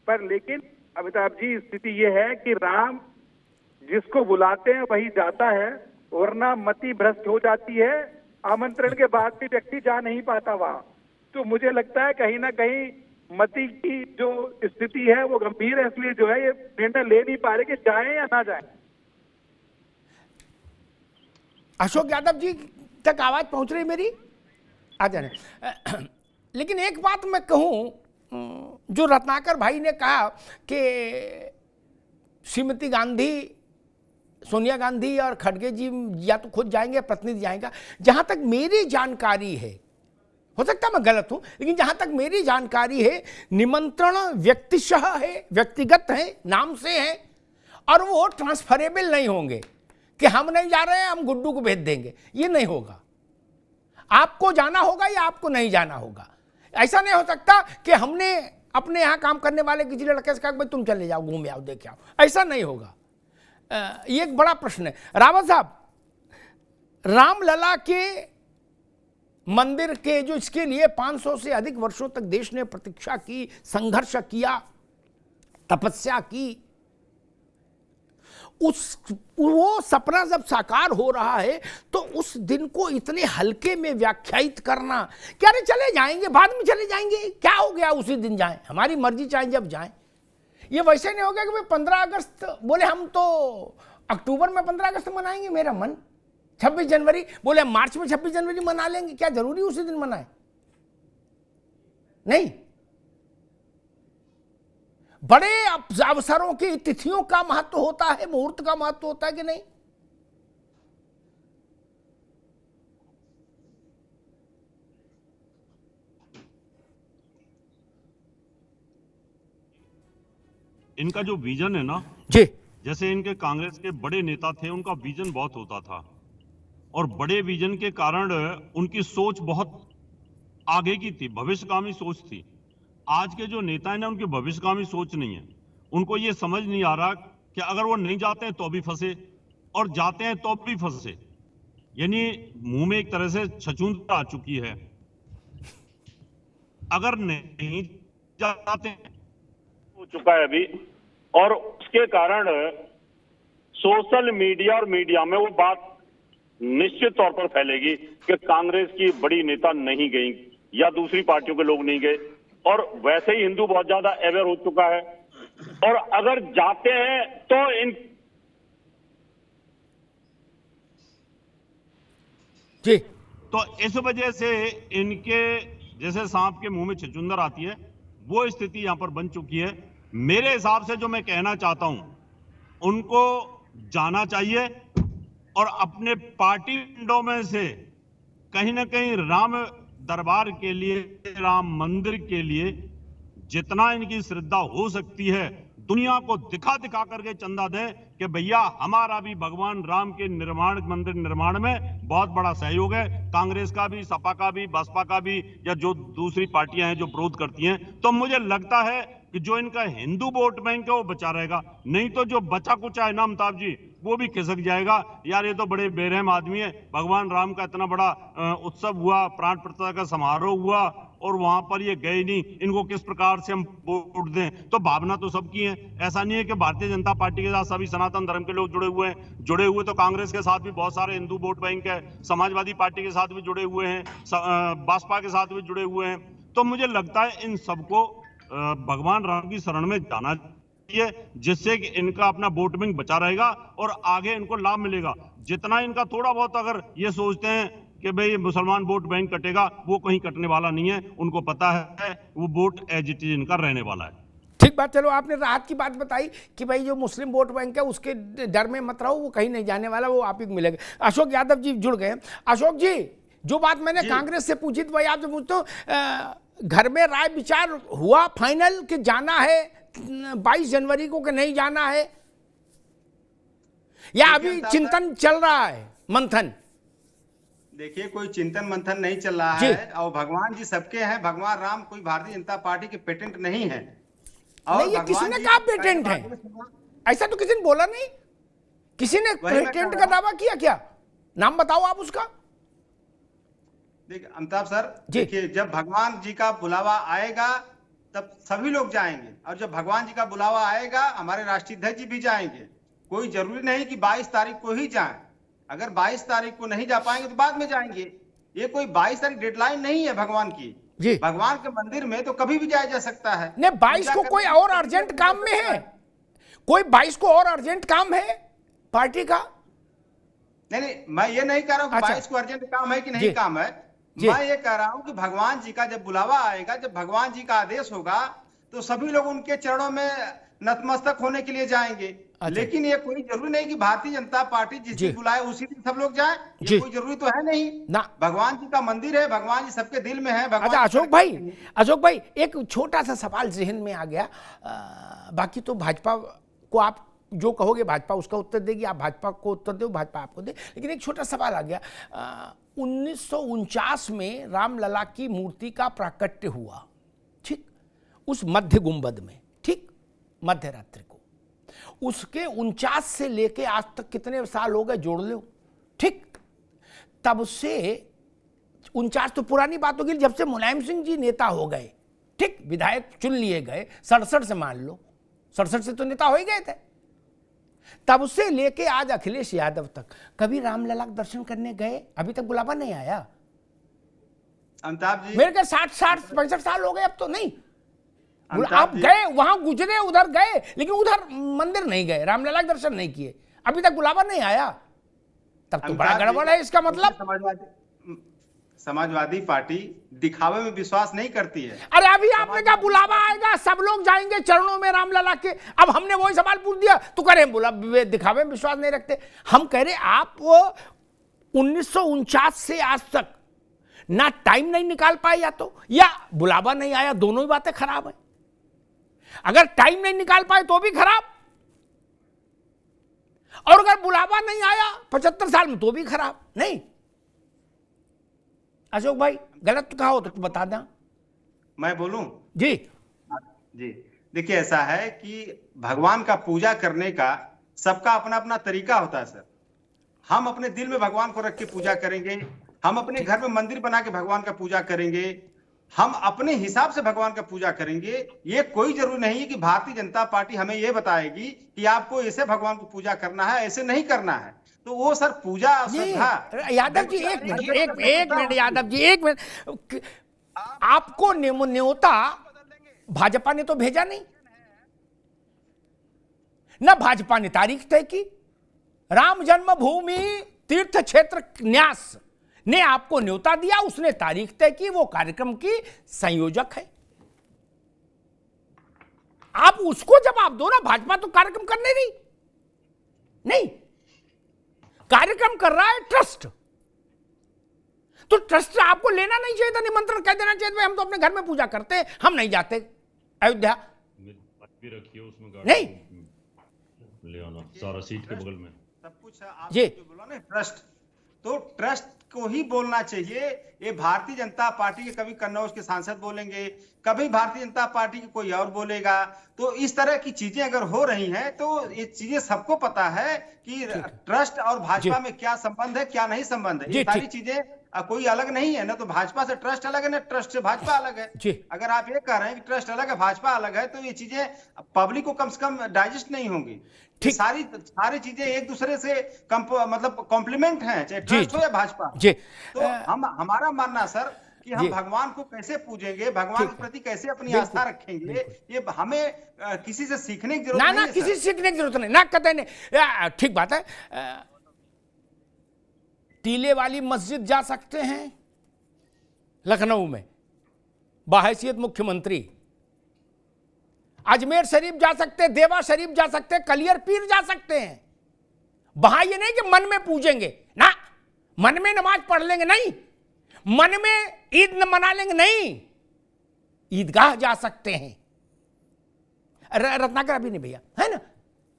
पर। लेकिन अमिताभ जी, स्थिति ये है कि राम जिसको बुलाते हैं वही जाता है, वरना मति भ्रष्ट हो जाती है, आमंत्रण के बाद भी व्यक्ति जा नहीं पाता वहां। तो मुझे लगता है कहीं ना कहीं मति की जो स्थिति है वो गंभीर है, इसलिए जो है ये निर्णय ले नहीं पा रहे कि जाएं या ना जाएं। अशोक यादव जी तक आवाज पहुंच रही मेरी? आ जाने। लेकिन एक बात मैं कहूं, जो रत्नाकर भाई ने कहा कि श्रीमती गांधी, सोनिया गांधी और खड़गे जी या तो खुद जाएंगे, प्रतिनिधि जाएगा, जहां तक मेरी जानकारी है, हो सकता है मैं गलत हूं, लेकिन जहां तक मेरी जानकारी है, निमंत्रण व्यक्तिशः है, व्यक्तिगत है, नाम से है, और वो ट्रांसफरेबल नहीं होंगे कि हम नहीं जा रहे हैं, हम गुड्डू को भेज देंगे, ये नहीं होगा। आपको जाना होगा या आपको नहीं जाना होगा। ऐसा नहीं हो सकता कि हमने अपने यहां काम करने वाले किसी लड़के से कहा भाई तुम चले जाओ, घूम आओ, देख आओ, ऐसा नहीं होगा। ये एक बड़ा प्रश्न है। रावत साहब, रामलला के मंदिर के जो इसके लिए 500 से अधिक वर्षों तक देश ने प्रतीक्षा की, संघर्ष किया, तपस्या की, वो सपना जब साकार हो रहा है तो उस दिन को इतने हल्के में व्याख्यायित करना, क्या अरे चले जाएंगे, बाद में चले जाएंगे, क्या हो गया, उसी दिन जाएं, हमारी मर्जी, चाहे जब जाएं। ये वैसे नहीं हो गया कि भाई 15 अगस्त बोले हम तो अक्टूबर में 15 अगस्त मनाएंगे, मेरा मन 26 जनवरी बोले मार्च में 26 जनवरी मना लेंगे, क्या जरूरी उसी दिन मनाए? नहीं, बड़े अवसरों की तिथियों का महत्व होता है, मुहूर्त का महत्व होता है कि नहीं? इनका जो विजन है ना जी, जैसे इनके कांग्रेस के बड़े नेता थे, उनका विजन बहुत होता था और बड़े विजन के कारण उनकी सोच बहुत आगे की थी, भविष्यगामी सोच थी। आज के जो नेता हैं ना, उनकी भविष्यगामी सोच नहीं है। उनको ये समझ नहीं आ रहा कि अगर वो नहीं जाते हैं तो भी फंसे और जाते हैं तो भी फंसे, यानी मुंह में एक तरह से छछूंद आ चुकी है। अगर नहीं जाते हो चुका है अभी, और उसके कारण सोशल मीडिया और मीडिया में वो बात निश्चित तौर पर फैलेगी कि कांग्रेस की बड़ी नेता नहीं गई या दूसरी पार्टियों के लोग नहीं गए, और वैसे ही हिंदू बहुत ज्यादा अवेयर हो चुका है। और अगर जाते हैं तो इन जी, तो इस वजह से इनके जैसे सांप के मुंह में छछूंदर आती है, वो स्थिति यहां पर बन चुकी है। मेरे हिसाब से जो मैं कहना चाहता हूं, उनको जाना चाहिए और अपने पार्टी विंडो में से कहीं ना कहीं राम दरबार के लिए, राम मंदिर के लिए जितना इनकी श्रद्धा हो सकती है, दुनिया को दिखा दिखा करके चंदा दें कि भैया हमारा भी भगवान राम के निर्माण, मंदिर निर्माण में बहुत बड़ा सहयोग है। कांग्रेस का भी, सपा का भी, बसपा का भी, या जो दूसरी पार्टियां हैं जो विरोध करती हैं। तो मुझे लगता है कि जो इनका हिंदू वोट बैंक है वो बचा रहेगा, नहीं तो जो बचा कुचा है ना अमिताभ जी, वो भी खिसक जाएगा। यार ये तो बड़े बेरहम आदमी है, भगवान राम का इतना बड़ा उत्सव हुआ, प्राण प्रतिष्ठा का समारोह हुआ और वहां पर ये गए नहीं, इनको किस प्रकार से हम वोट दें? तो भावना तो सबकी है। ऐसा नहीं है कि भारतीय जनता पार्टी के साथ सभी सनातन धर्म के लोग जुड़े हुए तो कांग्रेस के साथ भी बहुत सारे हिंदू वोट बैंक है, समाजवादी पार्टी के साथ भी जुड़े हुए हैं, बसपा के साथ भी जुड़े हुए हैं। तो मुझे लगता है इन सबको भगवान राम की शरण में जाना चाहिए, जिससे कि इनका अपना वोट बैंक बचा रहेगा और आगे इनको लाभ मिलेगा। जितना इनका थोड़ा बहुत अगर ये सोचते हैं कि भाई मुसलमान वोट बैंक कटेगा, वो कहीं कटने वाला नहीं है। उनको पता है वो वोट एज इट इज इनका रहने वाला है। ठीक बात। चलो आपने राहत की बात बताई कि भाई जो मुस्लिम वोट बैंक है उसके डर में मत रहो, वो कहीं नहीं जाने वाला, वो आप ही को मिलेगा। अशोक यादव जी जुड़ गए। अशोक जी, जो बात मैंने कांग्रेस से पूछी थी भाई आपसे पूछता हूँ, घर में राय विचार हुआ फाइनल कि जाना है 22 जनवरी को कि नहीं जाना है, या अभी चिंतन चल रहा है, मंथन? देखिए, कोई चिंतन मंथन नहीं चल रहा है और भगवान जी सबके हैं। भगवान राम कोई भारतीय जनता पार्टी के पेटेंट नहीं है। और नहीं, ये किसी ने कहा पेटेंट है? ऐसा तो किसी ने बोला नहीं। किसी ने पेटेंट का दावा किया क्या? नाम बताओ आप उसका। देखिए अमिताभ सर, देखिए जब भगवान जी का बुलावा आएगा तब सभी लोग जाएंगे, और जब भगवान जी का बुलावा आएगा हमारे राष्ट्रीय अध्यक्ष जी भी जाएंगे। कोई जरूरी नहीं कि 22 तारीख को ही जाएं। अगर 22 तारीख को नहीं जा पाएंगे तो बाद में जाएंगे। ये कोई 22 तारीख डेडलाइन नहीं है भगवान की। भगवान के मंदिर में तो कभी भी जाया जा सकता है। नहीं, 22 को कोई और अर्जेंट काम में है? कोई 22 को और अर्जेंट काम है पार्टी का? नहीं, मैं ये नहीं कह रहा हूँ 22 को अर्जेंट काम है कि नहीं काम है। मैं ये कह रहा हूं कि भगवान जी का जब बुलावा आएगा, जब भगवान जी का आदेश होगा, तो सभी लोग उनके चरणों में नतमस्तक होने के लिए जाएंगे। लेकिन ये कोई जरूरी नहीं कि भारतीय जनता पार्टी जिस दिन बुलाए उसी दिन सब लोग जाएं। ये कोई जरूरी तो है नहीं ना। भगवान जी का मंदिर है, भगवान जी सबके दिल में है। अच्छा अशोक भाई एक छोटा सा सवाल जहन में आ गया। बाकी तो भाजपा को आप जो कहोगे भाजपा उसका उत्तर देगी, आप भाजपा को उत्तर दो, भाजपा आपको दे। लेकिन एक छोटा सवाल आ गया। 1949 में रामलला की मूर्ति का प्राकट्य हुआ, ठीक, उस मध्य गुंबद में, ठीक, मध्य रात्रि को। उसके 49 से लेके आज तक कितने साल हो गए जोड़ लो, ठीक। तब से 49 तो पुरानी बात होगी, जब से मुलायम सिंह जी नेता हो गए, ठीक, विधायक चुन लिए गए, 67 से मान लो, 67 से तो नेता हो ही गए थे। तब से लेके आज अखिलेश यादव तक कभी रामलला के दर्शन करने गए? अभी तक बुलावा नहीं आया। अमिताभ जी, मेरे के 60-65 साल हो गए, अब तो नहीं। आप गए वहां, गुजरे, उधर गए, लेकिन उधर मंदिर नहीं गए, रामलला के दर्शन नहीं किए, अभी तक बुलावा नहीं आया। तब तो बड़ा गड़बड़ है इसका मतलब। समाजवादी पार्टी दिखावे में विश्वास नहीं करती है। अरे अभी आपने कहा बुलावा आएगा, सब लोग जाएंगे चरणों में रामलला के। अब हमने वही सवाल पूछ दिया तो कह रहे दिखावे में विश्वास नहीं रखते। हम कह रहे आप 1949 से आज तक ना टाइम नहीं निकाल पाए, या बुलावा नहीं आया, दोनों ही बातें खराब है। अगर टाइम नहीं निकाल पाए तो भी खराब, और अगर बुलावा नहीं आया 75 साल में तो भी खराब। नहीं अशोक भाई, गलत कहा हो तो बता दें। मैं बोलूं? जी जी, देखिए ऐसा है कि भगवान का पूजा करने का सबका अपना अपना तरीका होता है सर। हम अपने दिल में भगवान को रख के पूजा करेंगे, हम अपने घर में मंदिर बना के भगवान का पूजा करेंगे, हम अपने हिसाब से भगवान का पूजा करेंगे। ये कोई जरूरी नहीं है कि भारतीय जनता पार्टी हमें ये बताएगी कि आपको ऐसे भगवान को पूजा करना है, ऐसे नहीं करना है। तो वो सर पूजा श्रद्धा। यादव जी एक मिनट यादव जी एक मिनट, आपको न्योता भाजपा ने तो भेजा नहीं ना, भाजपा ने तारीख तय की। राम जन्मभूमि तीर्थ क्षेत्र न्यास ने आपको न्योता दिया, उसने तारीख तय की, वो कार्यक्रम की संयोजक है। आप उसको जवाब दो ना, भाजपा तो कार्यक्रम करने नहीं, कार्यक्रम कर रहा है ट्रस्ट। तो ट्रस्ट से आपको लेना नहीं चाहिए था, निमंत्रण कह देना चाहिए, हम तो अपने घर में पूजा करते हैं, हम नहीं जाते अयोध्या। भी रखिए उसमें नहीं ले आना सारा सीट के बगल में सब कुछ। आप जो बोला ना ट्रस्ट, तो ट्रस्ट को ही बोलना चाहिए। ये भारतीय जनता पार्टी के कभी कन्नौज के सांसद बोलेंगे, कभी भारतीय जनता पार्टी के कोई और बोलेगा। तो इस तरह की चीजें अगर हो रही हैं तो ये चीजें सबको पता है कि ट्रस्ट और भाजपा में क्या संबंध है, क्या नहीं संबंध है। ये सारी चीजें कोई अलग नहीं है ना, तो भाजपा से ट्रस्ट अलग है ना, ट्रस्ट से भाजपा अलग है। अगर आप ये कह रहे हैं कि ट्रस्ट अलग है, भाजपा अलग है, तो ये चीजें पब्लिक को कम से कम डाइजेस्ट नहीं होंगी। सारी चीजें एक दूसरे से मतलब कॉम्प्लीमेंट हैं, चाहे ट्रस्ट हो या भाजपा। तो हमारा मानना सर कि हम भगवान को कैसे पूजेंगे, भगवान के प्रति कैसे अपनी आस्था रखेंगे, ये हमें किसी से सीखने की जरूरत नहीं है। किसी से सीखने की जरूरत नहीं ना, कहते नहीं। ठीक बात है। टीले वाली मस्जिद जा सकते हैं लखनऊ में बाहैसियत मुख्यमंत्री, अजमेर शरीफ जा सकते हैं, देवा शरीफ जा सकते हैं, कलियर पीर जा सकते हैं। वहां ये नहीं कि मन में पूजेंगे ना, मन में नमाज पढ़ लेंगे नहीं, मन में ईद न मना लेंगे नहीं, ईदगाह जा सकते हैं। रत्नाकर अभी नहीं भैया, है ना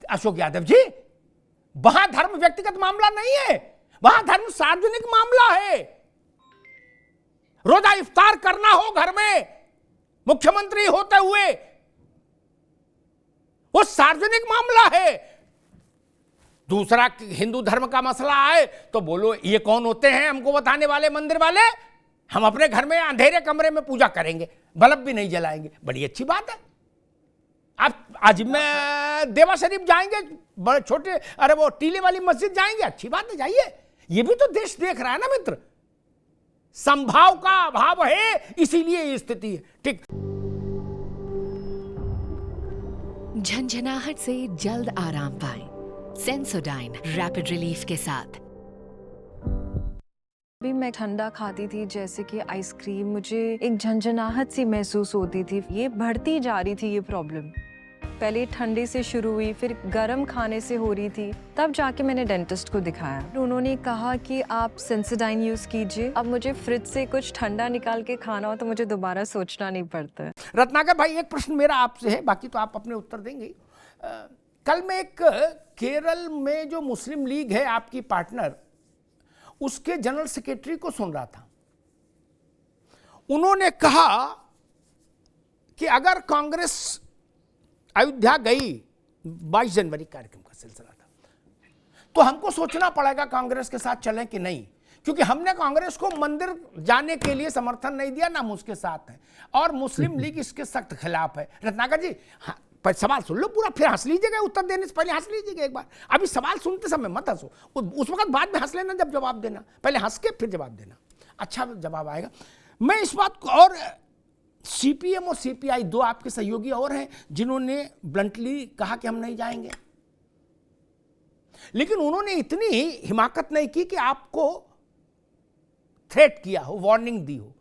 अशोक यादव जी, वहां धर्म व्यक्तिगत मामला नहीं है, वहां धर्म सार्वजनिक मामला है। रोजा इफ्तार करना हो घर में मुख्यमंत्री होते हुए, वो सार्वजनिक मामला है। दूसरा हिंदू धर्म का मसला आए तो बोलो ये कौन होते हैं हमको बताने वाले, मंदिर वाले। हम अपने घर में अंधेरे कमरे में पूजा करेंगे, बल्ब भी नहीं जलाएंगे, बड़ी अच्छी बात है। आप आज में देवा शरीफ जाएंगे, बड़े छोटे, अरे वो टीले वाली मस्जिद जाएंगे, अच्छी बात है, जाइए। ये भी तो देश देख रहा है ना मित्र, संभाव का अभाव है, इसीलिए ये स्थिति है। ठीक, झंझनाहट से जल्द आराम पाएं सेंसोडाइन रैपिड रिलीफ के साथ। भी मैं ठंडा खाती थी, जैसे कि आइसक्रीम, मुझे एक झंझनाहट सी महसूस होती थी। ये बढ़ती जा रही थी ये प्रॉब्लम, पहले ठंडे से शुरू हुई, फिर गर्म खाने से हो रही थी। तब जाके मैंने डेंटिस्ट को दिखाया, उन्होंने कहा कि आप सेंसोडाइन यूज कीजिए। अब मुझे फ्रिज से कुछ ठंडा निकाल के खाना हो तो मुझे दोबारा सोचना नहीं पड़ता है। रत्नाकर भाई एक प्रश्न मेरा आपसे है, बाकी तो आप अपने उत्तर देंगे। कल मैं एक केरल में जो मुस्लिम लीग है आपकी पार्टनर, उसके जनरल सेक्रेटरी को सुन रहा था। उन्होंने कहा कि अगर कांग्रेस अयोध्या गई, 22 जनवरी कार्यक्रम का सिलसिला था, तो हमको सोचना पड़ेगा कांग्रेस के साथ चलें कि नहीं, क्योंकि हमने कांग्रेस को मंदिर जाने के लिए समर्थन नहीं दिया, ना हम उसके साथ हैं, और मुस्लिम लीग इसके सख्त खिलाफ है। रत्नाकर जी, हाँ, पर सवाल सुन लो पूरा, फिर हंस लीजिएगा, उत्तर देने से पहले हंस लीजिएगा एक बार। अभी सवाल सुनते समय मत हंसो, उस वक्त बाद में हंस लेना जब जवाब देना, पहले हंस के फिर जवाब देना, अच्छा जवाब आएगा। मैं इस बात को, और सीपीएम और सीपीआई दो आपके सहयोगी और हैं जिन्होंने ब्लंटली कहा कि हम नहीं जाएंगे, लेकिन उन्होंने इतनी हिमाकत नहीं की कि आपको थ्रेट किया हो, वार्निंग दी हो।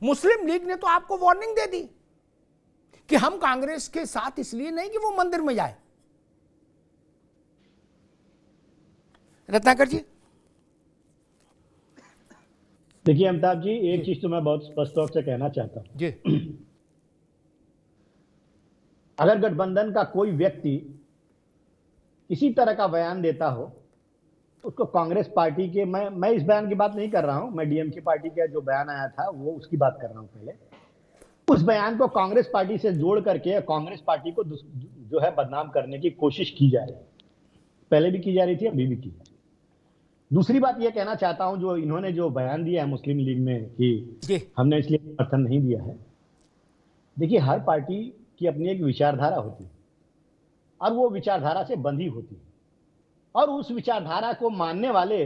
मुस्लिम लीग ने तो आपको वार्निंग दे दी कि हम कांग्रेस के साथ इसलिए नहीं कि वो मंदिर में जाए। रत्नाकर जी। देखिए अमिताभ जी, एक चीज तो मैं बहुत स्पष्ट तौर से कहना चाहता हूं जी। अगर गठबंधन का कोई व्यक्ति किसी तरह का बयान देता हो, उसको कांग्रेस पार्टी के, मैं इस बयान की बात नहीं कर रहा हूं, मैं डीएमके पार्टी का जो बयान आया था वो उसकी बात कर रहा हूं। पहले उस बयान को कांग्रेस पार्टी से जोड़ करके कांग्रेस पार्टी को जो है बदनाम करने की कोशिश की जा रही है, पहले भी की जा रही थी, अभी भी की जा रही है। दूसरी बात यह कहना चाहता हूं, जो इन्होंने जो बयान दिया है मुस्लिम लीग में कि हमने इसलिए समर्थन नहीं दिया है। देखिए, हर पार्टी की अपनी एक विचारधारा होती है और वो विचारधारा से बंधी होती है, और उस विचारधारा को मानने वाले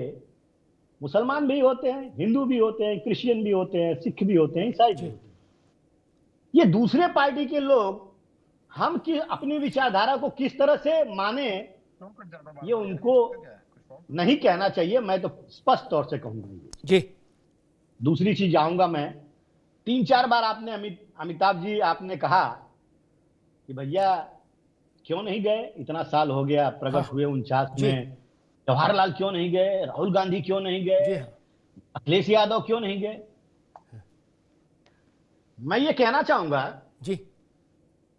मुसलमान भी होते हैं, हिंदू भी होते हैं, क्रिश्चियन भी होते हैं, सिख भी होते हैं, ईसाई भी होते हैं। ये दूसरे पार्टी के लोग हम की अपनी विचारधारा को किस तरह से माने, ये उनको नहीं कहना चाहिए, मैं तो स्पष्ट तौर से कहूंगा जी। दूसरी चीज आऊंगा मैं, 3-4 बार आपने अमिताभ जी आपने कहा कि भैया क्यों नहीं गए, इतना साल हो गया प्रकट हुए 49 में, जवाहरलाल क्यों नहीं गए, राहुल गांधी क्यों नहीं गए, अखिलेश यादव क्यों नहीं गए। मैं ये कहना चाहूंगा जी,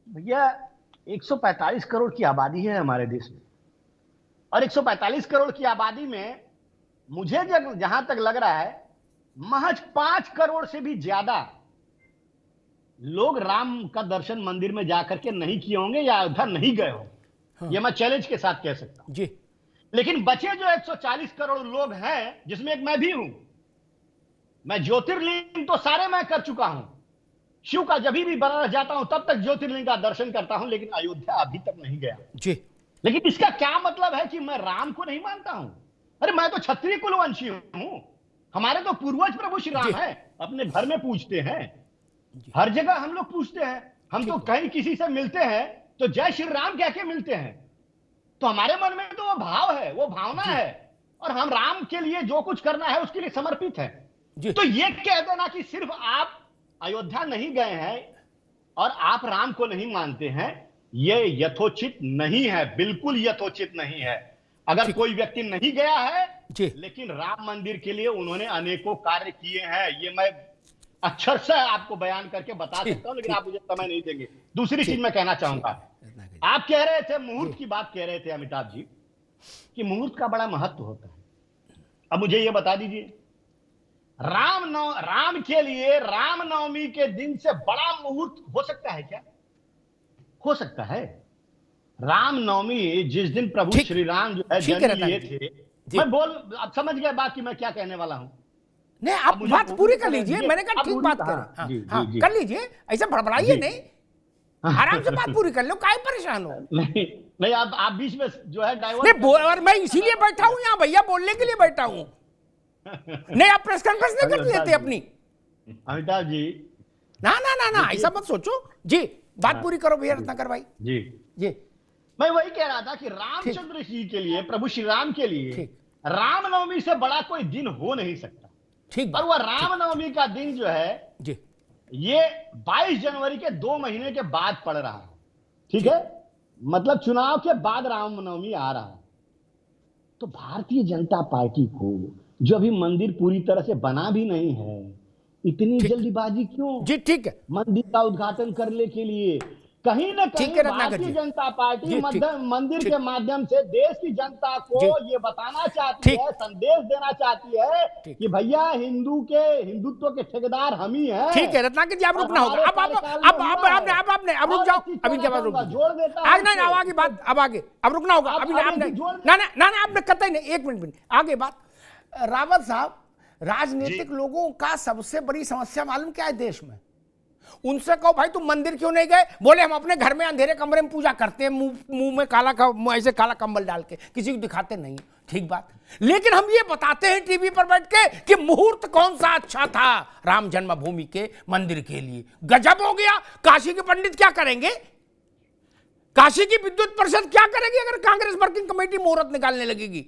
भैया 145 करोड़ की आबादी है हमारे देश में, और 145 करोड़ की आबादी में मुझे जहां तक लग रहा है महज 5 करोड़ से भी ज्यादा लोग राम का दर्शन मंदिर में जाकर के नहीं किए होंगे या अयोध्या नहीं गए होंगे। ये मैं चैलेंज के साथ कह सकता हूं जी। लेकिन बचे जो 140 करोड़ लोग हैं, जिसमें एक मैं भी हूं, मैं ज्योतिर्लिंग तो सारे मैं कर चुका हूं, शिव का जब भी बनारस जाता हूं तब तक ज्योतिर्लिंग का दर्शन करता हूं, लेकिन अयोध्या अभी तक नहीं गया जी। लेकिन इसका क्या मतलब है कि मैं राम को नहीं मानता हूं? अरे मैं तो क्षत्रिय कुलवंशी हूं, हमारे तो पूर्वज प्रभु श्री राम है, अपने घर में पूछते हैं, हर जगह हम लोग पूछते हैं, हम तो कहीं किसी से मिलते हैं तो जय श्री राम कह के मिलते हैं, तो हमारे मन में तो वो भाव है, वो भावना है, और हम राम के लिए जो कुछ करना है उसके लिए समर्पित है। तो ये कह देना कि सिर्फ आप अयोध्या नहीं गए हैं और आप राम को नहीं मानते हैं, ये यथोचित नहीं है, बिल्कुल यथोचित नहीं है। अगर कोई व्यक्ति नहीं गया है लेकिन राम मंदिर के लिए उन्होंने अनेकों कार्य किए हैं, ये मैं अक्षर से आपको बयान करके बता सकता हूं, लेकिन आप मुझे समय नहीं देंगे। दूसरी चीज मैं कहना चाहूंगा, आप कह रहे थे मुहूर्त की बात कह रहे थे अमिताभ जी कि मुहूर्त का बड़ा महत्व होता है। अब मुझे ये बता दीजिए, राम के लिए रामनवमी के दिन से बड़ा मुहूर्त हो सकता है क्या? हो सकता है। रामनवमी जिस दिन प्रभु श्री राम जो है जन्म लिए थे, मैं अब समझ गया बात कि मैं क्या कहने वाला हूं। नहीं, आप बात पूरी कर लीजिए, मैंने कहा ठीक बात करें, हाँ, कर लीजिए, ऐसा भड़बड़ाइए नहीं, आराम से बात पूरी कर लो, काहे परेशान हो। नहीं आप बीच में जो है डाइवर्ट, और मैं इसीलिए बैठा हूं यहाँ भैया, बोलने के लिए बैठा हूं। नहीं, आप प्रेस कॉन्फ्रेंस नहीं कर लेते अपनी अमिताभ जी? ना ऐसा मत सोचो जी, बात पूरी करो भैया रत्नाकर भाई। जी जी, मैं वही कह रहा था कि रामचंद्र जी के लिए, प्रभु श्री राम के लिए रामनवमी से बड़ा कोई दिन हो नहीं सकता। ठीक, और वह रामनवमी का दिन जो है जी, ये 22 जनवरी के 2 महीने के बाद पड़ रहा है, ठीक है, मतलब चुनाव के बाद रामनवमी आ रहा है। तो भारतीय जनता पार्टी को जो अभी मंदिर पूरी तरह से बना भी नहीं है, इतनी जल्दीबाजी क्यों? जी ठीक है, मंदिर का उद्घाटन करने के लिए कहीं न कहीं भारतीय जनता पार्टी मंदिर के माध्यम से देश की जनता को ये बताना चाहती है, संदेश देना चाहती है कि भैया हिंदुत्व के ठेकेदार हम ही हैं। ठीक है रत्नाकर जी, आप रुकना होगा, अब रुक जाओ, अभी क्या बात जोड़ देता आगे बात, अब रुकना होगा, अभी आपने कतई नहीं, एक मिनट आगे बात। रावत साहब, राजनीतिक लोगों का सबसे बड़ी समस्या मालूम क्या है देश में? उनसे कहो भाई तुम मंदिर क्यों नहीं गए, बोले हम अपने घर में अंधेरे कमरे में पूजा करते हैं, मुंह में ऐसे काला कंबल डाल के, किसी को दिखाते नहीं। ठीक बात, लेकिन हम ये बताते हैं टीवी पर बैठ के कि मुहूर्त कौन सा अच्छा था राम जन्मभूमि के मंदिर के लिए। गजब हो गया। काशी के पंडित क्या करेंगे, काशी की विद्युत परिषद क्या करेगी अगर कांग्रेस वर्किंग कमेटी मुहूर्त निकालने लगेगी?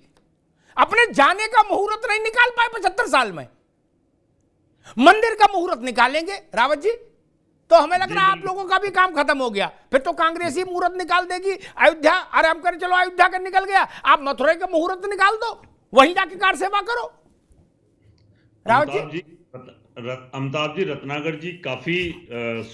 अपने जाने का मुहूर्त नहीं निकाल पाए 75 साल में, मंदिर का मुहूर्त निकालेंगे रावत जी। तो हमें लग रहा है आप लोगों का भी काम खत्म हो गया, फिर तो कांग्रेस ही मुहूर्त निकाल देगी। अयोध्या आराम कर, चलो अयोध्या का निकल गया, आप मथुरा का मुहूर्त निकाल दो, वहीं जाके कार सेवा करो। रावत जी, अमिताभ जी, रत्नाकर जी काफी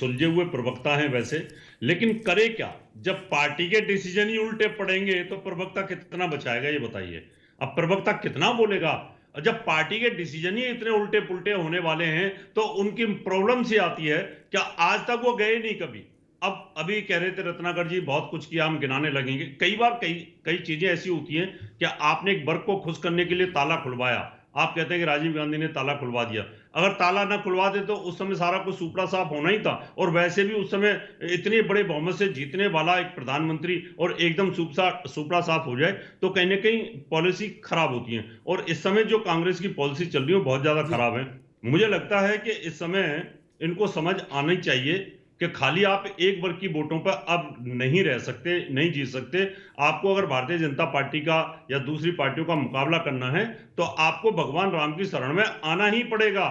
सुलझे हुए प्रवक्ता हैं वैसे, लेकिन करे क्या? जब पार्टी के डिसीजन ही उल्टे पड़ेंगे तो प्रवक्ता कितना बचाएगा, ये बताइए। अब प्रवक्ता कितना बोलेगा? जब पार्टी के डिसीजन ही इतने उल्टे पुल्टे होने वाले हैं तो उनकी प्रॉब्लम सी आती है। क्या आज तक वो गए नहीं कभी? अब अभी कह रहे थे रत्नाकर जी बहुत कुछ किया, हम गिनाने लगेंगे। कई बार कई चीजें ऐसी होती हैं कि आपने एक वर्ग को खुश करने के लिए ताला खुलवाया, आप कहते हैं कि राजीव गांधी ने ताला खुलवा दिया। अगर ताला ना खुलवाते तो उस समय सारा कुछ सुपड़ा साफ होना ही था, और वैसे भी उस समय इतने बड़े बहुमत से जीतने वाला एक प्रधानमंत्री और एकदम सुपड़ा साफ हो जाए तो कहीं ना कहीं पॉलिसी खराब होती है। और इस समय जो कांग्रेस की पॉलिसी चल रही है बहुत ज्यादा खराब है। मुझे लगता है कि इस समय इनको समझ आना ही चाहिए कि खाली आप एक वर्ग की वोटों पर अब नहीं रह सकते, नहीं जीत सकते। आपको अगर भारतीय जनता पार्टी का या दूसरी पार्टियों का मुकाबला करना है तो आपको भगवान राम की शरण में आना ही पड़ेगा।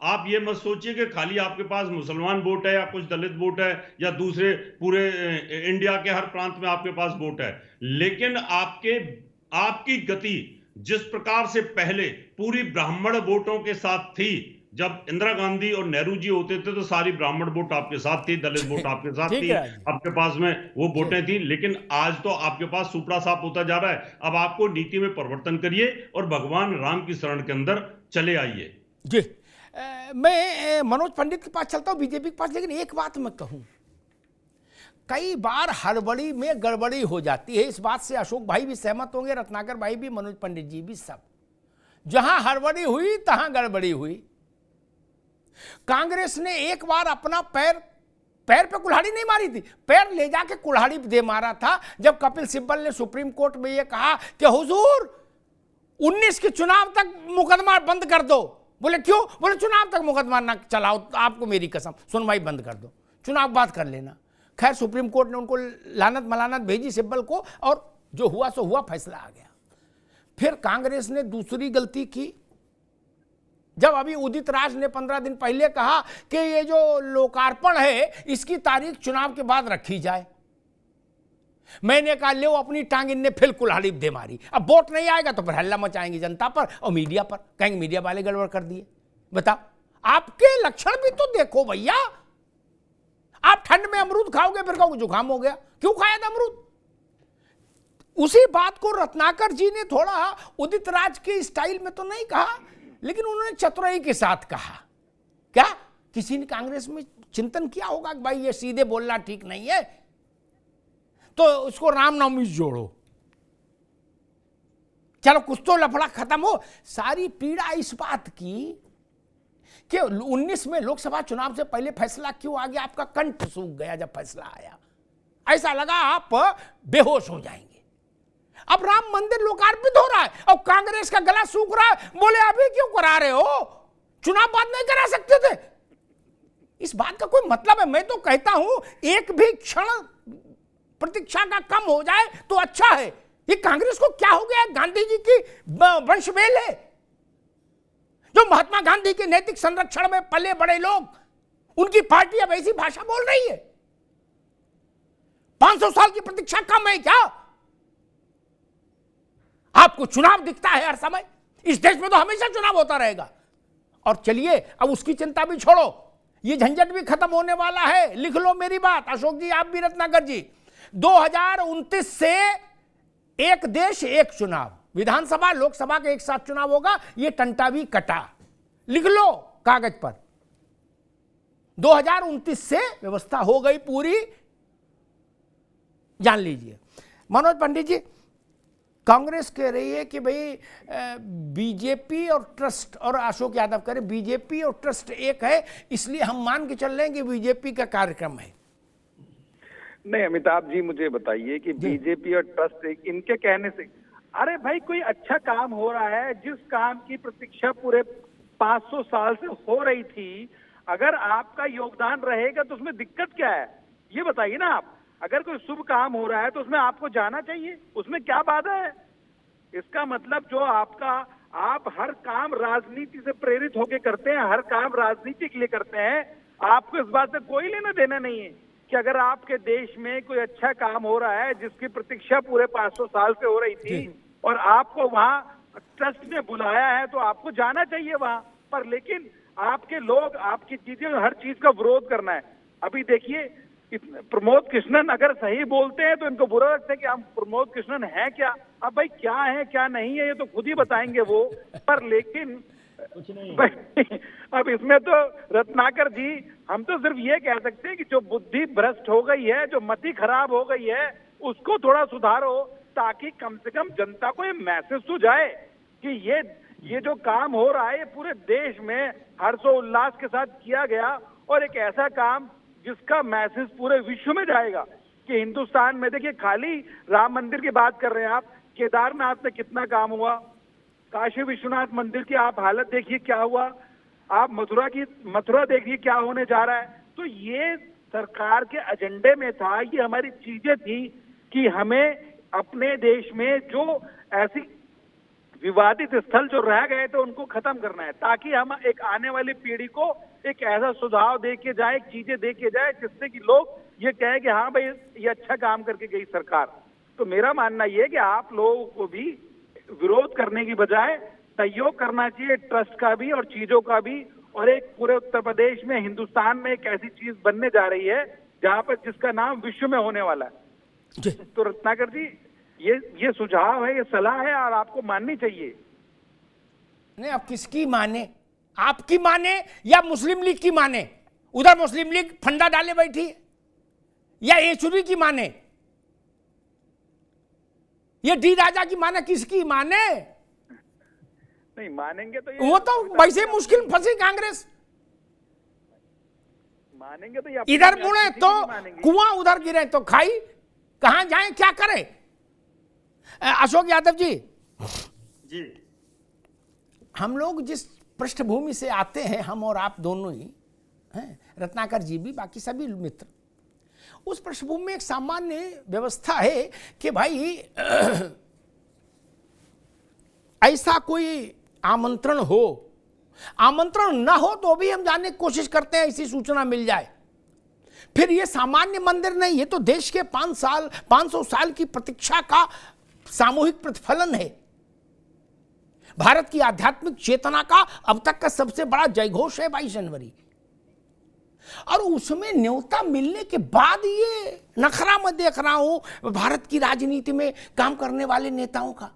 आप ये मत सोचिए कि खाली आपके पास मुसलमान वोट है या कुछ दलित वोट है या दूसरे पूरे इंडिया के हर प्रांत में आपके पास वोट है, लेकिन आपकी गति जिस प्रकार से पहले पूरी ब्राह्मण वोटों के साथ थी, जब इंदिरा गांधी और नेहरू जी होते थे तो सारी ब्राह्मण वोट आपके साथ थी, दलित वोट आपके साथ थी, आपके पास में वो वोटें थी। लेकिन आज तो आपके पास सुपड़ा साफ होता जा रहा है। अब आपको नीति में परिवर्तन करिए और भगवान राम की शरण के अंदर चले आइए। जी, मैं मनोज पंडित के पास चलता हूँ, बीजेपी के पास। लेकिन एक बात मैं कहूँ, कई बार हड़बड़ी में गड़बड़ी हो जाती है। इस बात से अशोक भाई भी सहमत होंगे, रत्नाकर भाई भी, मनोज पंडित जी भी, सब। जहां हड़बड़ी हुई तहां गड़बड़ी हुई। कांग्रेस ने एक बार अपना पैर पे कुल्हाड़ी नहीं मारी थी, पैर ले जाके कुल्हाड़ी दे मारा था जब कपिल सिब्बल ने सुप्रीम कोर्ट में यह कहा कि हुजूर 19 के चुनाव तक मुकदमा बंद कर दो। बोले क्यों? बोले चुनाव तक मुकदमा ना चलाओ, आपको मेरी कसम, सुनवाई बंद कर दो, चुनाव बात कर लेना। खैर सुप्रीम कोर्ट ने उनको लानत मलानत भेजी सिब्बल को, और जो हुआ सो हुआ, फैसला आ गया। फिर कांग्रेस ने दूसरी गलती की, जब अभी उदित राज ने 15 दिन पहले कहा कि ये जो लोकार्पण है इसकी तारीख चुनाव के बाद रखी जाए। मैंने कहा ले अपनी टांग, इनने फिर कुल्हाड़ी दे मारी। अब वोट नहीं आएगा तो फिर हल्ला मचाएंगे जनता पर और मीडिया पर, कहेंगे मीडिया वाले गड़बड़ कर दिए। बताओ, आपके लक्षण भी तो देखो भैया। आप ठंड में अमरूद खाओगे फिर कहोगे जुकाम हो गया, क्यों खाया था अमरूद? उसी बात को रत्नाकर जी ने थोड़ा उदित राज के स्टाइल में तो नहीं कहा, लेकिन उन्होंने चतुराई के साथ कहा। क्या किसी ने कांग्रेस में चिंतन किया होगा कि भाई ये सीधे बोलना ठीक नहीं है, तो उसको रामनवमी जोड़ो, चलो कुछ तो लफड़ा खत्म हो। सारी पीड़ा इस बात की कि 19 में लोकसभा चुनाव से पहले फैसला क्यों आ गया? आपका कंठ सूख गया जब फैसला आया, ऐसा लगा आप बेहोश हो जाएंगे। अब राम मंदिर लोकार्पित हो रहा है और कांग्रेस का गला सूख रहा है, बोले अभी क्यों करा रहे हो, चुनाव बाद नहीं करा सकते थे। इस बात का कोई मतलब है? मैं तो कहता हूं एक भी क्षण प्रतीक्षा का कम हो जाए तो अच्छा है। ये कांग्रेस को क्या हो गया? गांधी जी की वंशमेल है, जो महात्मा गांधी के नैतिक संरक्षण में पले बड़े लोग, उनकी पार्टी अब ऐसी भाषा बोल रही है। 500 साल की प्रतीक्षा कम है क्या? आपको चुनाव दिखता है हर समय, इस देश में तो हमेशा चुनाव होता रहेगा। और चलिए अब उसकी चिंता भी छोड़ो, ये झंझट भी खत्म होने वाला है। लिख लो मेरी बात, अशोक जी, आप भी, रत्नाकर जी। 2029 से एक देश एक चुनाव, विधानसभा लोकसभा के एक साथ चुनाव होगा, ये टंटा भी कटा। लिख लो कागज पर, 2029 से व्यवस्था हो गई पूरी, जान लीजिए। मनोज पंडित जी, कांग्रेस कह रही है कि भाई बीजेपी और ट्रस्ट, और अशोक यादव कह रहे बीजेपी और ट्रस्ट एक है, इसलिए हम मान के चल रहे हैं कि बीजेपी का कार्यक्रम है। नहीं अमिताभ जी, मुझे बताइए कि बीजेपी और ट्रस्ट इनके कहने से, अरे भाई कोई अच्छा काम हो रहा है, जिस काम की प्रतीक्षा पूरे 500 साल से हो रही थी, अगर आपका योगदान रहेगा तो उसमें दिक्कत क्या है, ये बताइए ना आप। अगर कोई शुभ काम हो रहा है तो उसमें आपको जाना चाहिए, उसमें क्या बाधा है। इसका मतलब जो आपका, आप हर काम राजनीति से प्रेरित होकर करते हैं, हर काम राजनीति के लिए करते हैं, आपको इस बात से कोई लेना देना नहीं है कि अगर आपके देश में कोई अच्छा काम हो रहा है जिसकी प्रतीक्षा पूरे 500 साल से हो रही थी और आपको वहां ट्रस्ट ने बुलाया है तो आपको जाना चाहिए वहां पर। लेकिन आपके लोग आपकी चीजें, हर चीज का विरोध करना है। अभी देखिए प्रमोद कृष्णन अगर सही बोलते हैं तो इनको बुरा लगता है कि हम प्रमोद कृष्णन है क्या। अब भाई क्या है क्या नहीं है ये तो खुद ही बताएंगे वो, पर लेकिन कुछ नहीं। अब इसमें तो रत्नाकर जी, हम तो सिर्फ ये कह सकते हैं कि जो बुद्धि भ्रष्ट हो गई है, जो मति खराब हो गई है, उसको थोड़ा सुधारो, ताकि कम से कम जनता को ये मैसेज तो जाए कि ये जो काम हो रहा है ये पूरे देश में हर्षोल्लास के साथ किया गया, और एक ऐसा काम जिसका मैसेज पूरे विश्व में जाएगा कि हिंदुस्तान में, देखिए खाली राम मंदिर की बात कर रहे हैं आप, केदारनाथ में कितना काम हुआ, काशी विश्वनाथ मंदिर की आप हालत देखिए क्या हुआ, आप मथुरा देखिए क्या होने जा रहा है। तो ये सरकार के एजेंडे में था, ये हमारी चीजें थी कि हमें अपने देश में जो ऐसी विवादित स्थल जो रह गए थे उनको खत्म करना है, ताकि हम एक आने वाली पीढ़ी को एक ऐसा सुझाव दे के जाए, चीजें दे के जाए जिससे कि लोग ये कहें कि हाँ भाई ये अच्छा काम करके गई सरकार। तो मेरा मानना ये है कि आप लोगों को भी विरोध करने की बजाय सहयोग करना चाहिए, ट्रस्ट का भी और चीजों का भी, और एक पूरे उत्तर प्रदेश में, हिंदुस्तान में एक ऐसी चीज बनने जा रही है जहां पर जिसका नाम विश्व में होने वाला है। तो रत्नाकर जी ये सुझाव है, ये सलाह है और आपको माननी चाहिए। नहीं, आप किसकी माने, आपकी माने या मुस्लिम लीग की माने? उधर मुस्लिम लीग फंडा डाले बैठी है, या येचुरी की माने, ये डी राजा की माने, किसकी माने? नहीं मानेंगे तो वो तो वैसे मुश्किल फंसी कांग्रेस। मानेंगे तो इधर मुड़े तो कुआं, उधर गिरे तो खाई, कहां जाए क्या करें। अशोक यादव जी, हम लोग जिस पृष्ठभूमि से आते हैं, हम और आप दोनों ही हैं, रत्नाकर जी भी, बाकी सभी मित्र, उस पृष्ठभूमि में एक सामान्य व्यवस्था है कि भाई ऐसा कोई आमंत्रण हो, आमंत्रण ना हो तो भी हम जानने की कोशिश करते हैं ऐसी सूचना मिल जाए। फिर ये सामान्य मंदिर नहीं, ये तो देश के 500 साल की प्रतीक्षा का सामूहिक प्रतिफलन है, भारत की आध्यात्मिक चेतना का अब तक का सबसे बड़ा जयघोष है 22 जनवरी। और उसमें न्योता मिलने के बाद ये नखरा मैं देख रहा हूं भारत की राजनीति में काम करने वाले नेताओं का,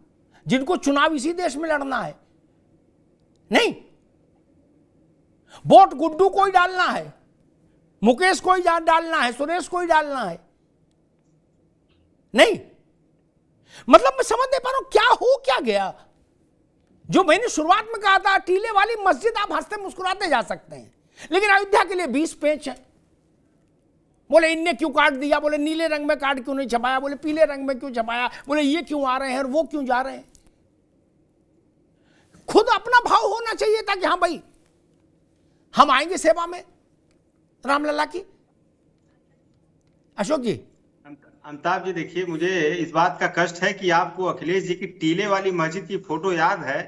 जिनको चुनाव इसी देश में लड़ना है। नहीं, वोट गुड्डू को ही डालना है, मुकेश को ही डालना है, सुरेश को ही डालना है। नहीं, मतलब मैं समझ नहीं पा रहा हूं क्या हो क्या गया। जो मैंने शुरुआत में कहा था, टीले वाली मस्जिद आप हंसते मुस्कुराते जा सकते हैं, लेकिन अयोध्या के लिए 20 पेच है। बोले इनने क्यों काट दिया, बोले नीले रंग में काट क्यों नहीं छपाया, बोले पीले रंग में क्यों छपाया, बोले ये क्यों आ रहे हैं और वो क्यों जा रहे हैं। खुद अपना भाव होना चाहिए था कि हाँ भाई हम आएंगे सेवा में रामलला की। अशोक जी, अमिताभ जी, देखिए मुझे इस बात का कष्ट है कि आपको अखिलेश जी की टीले वाली मस्जिद की फोटो याद है,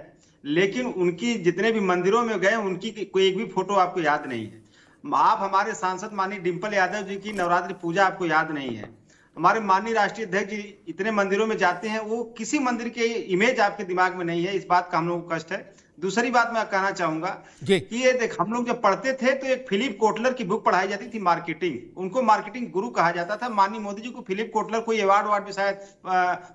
लेकिन उनकी जितने भी मंदिरों में गए उनकी कोई एक भी फोटो आपको याद नहीं है। आप हमारे सांसद माननीय डिंपल यादव जी की नवरात्रि पूजा आपको याद नहीं है। हमारे माननीय राष्ट्रीय अध्यक्ष जी इतने मंदिरों में जाते हैं, वो किसी मंदिर के इमेज आपके दिमाग में नहीं है। इस बात का हम लोगों को कष्ट है। दूसरी बात मैं कहना चाहूंगा कि ये देख, हम लोग जब पढ़ते थे तो एक फिलिप कोटलर की बुक पढ़ाई जाती थी, मार्केटिंग। उनको मार्केटिंग गुरु कहा जाता था। माननीय मोदी जी को फिलिप कोटलर कोई अवार्ड भी शायद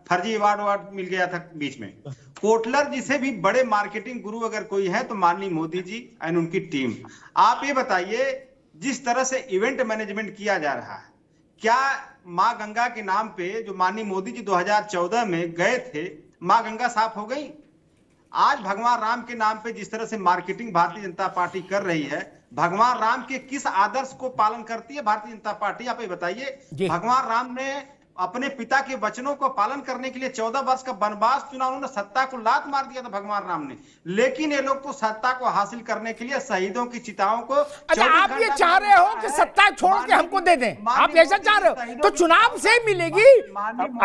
फर्जी अवार्ड मिल गया था बीच में। कोटलर जिसे भी बड़े मार्केटिंग गुरु अगर कोई है तो माननीय मोदी जी एंड उनकी टीम। आप ये बताइए, जिस तरह से इवेंट मैनेजमेंट किया जा रहा है, क्या माँ गंगा के नाम पे जो माननीय मोदी जी 2014 में गए थे, माँ गंगा साफ हो गई? आज भगवान राम के नाम पे जिस तरह से मार्केटिंग भारतीय जनता पार्टी कर रही है, भगवान राम के किस आदर्श को पालन करती है भारतीय जनता पार्टी? आप ये बताइए। भगवान राम ने अपने पिता के वचनों को पालन करने के लिए 14 वर्ष का वनवास चुना, उन्होंने सत्ता को लात मार दिया था भगवान राम ने। लेकिन ये लोग तो सत्ता को हासिल करने के लिए शहीदों की चिताओं को, अच्छा आप ये चाह रहे हो कि सत्ता छोड़ के हमको दे दें? आप ऐसा चाह रहे हो? तो चुनाव से मिलेगी,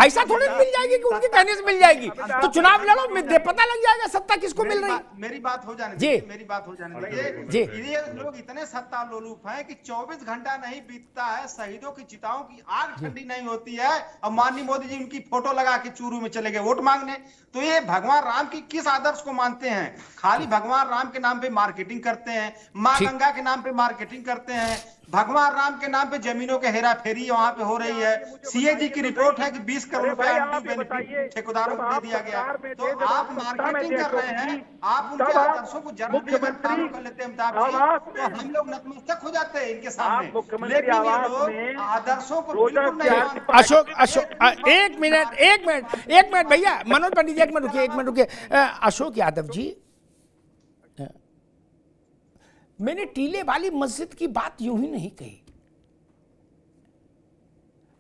ऐसा थोड़ी मिल जाएगी कि उनके कहने से मिल जाएगी। तो चुनाव लड़ो, पता लग जाएगा सत्ता किसको मिल रही। मेरी बात हो जाने दीजिए, मेरी बात हो जाने दीजिए। ये लोग इतने सत्ता लोलुप हैं कि 24 घंटा नहीं बीतता है, शहीदों की चिताओं की आग ठंडी नहीं होती है, और माननीय मोदी जी उनकी फोटो लगा के चूरू में चले गए वोट मांगने। तो ये भगवान राम की किस आदर्श को मानते हैं? खाली भगवान राम के नाम पे मार्केटिंग करते हैं, माँ गंगा के नाम पे मार्केटिंग करते हैं, भगवान राम के नाम पे जमीनों के हेरा फेरी वहां पे हो रही है। सीएजी की रिपोर्ट है कि 20 करोड़ रुपए ठेकेदारों को दे दिया गया। तो आप मार्केटिंग कर रहे हैं, आप उनके आदर्शों को जरा भी अगर फॉलो कर लेते हैं अमिताभ जी, तो हम लोग नतमस्तक हो जाते हैं इनके सामने। लेकिन ये लोग आदर्शों को बिल्कुल नहीं मानते। अशोक एक मिनट भैया, मनोज पंडित जी एक मिनट रुकिए। अशोक यादव जी, मैंने टीले वाली मस्जिद की बात यूं ही नहीं कही।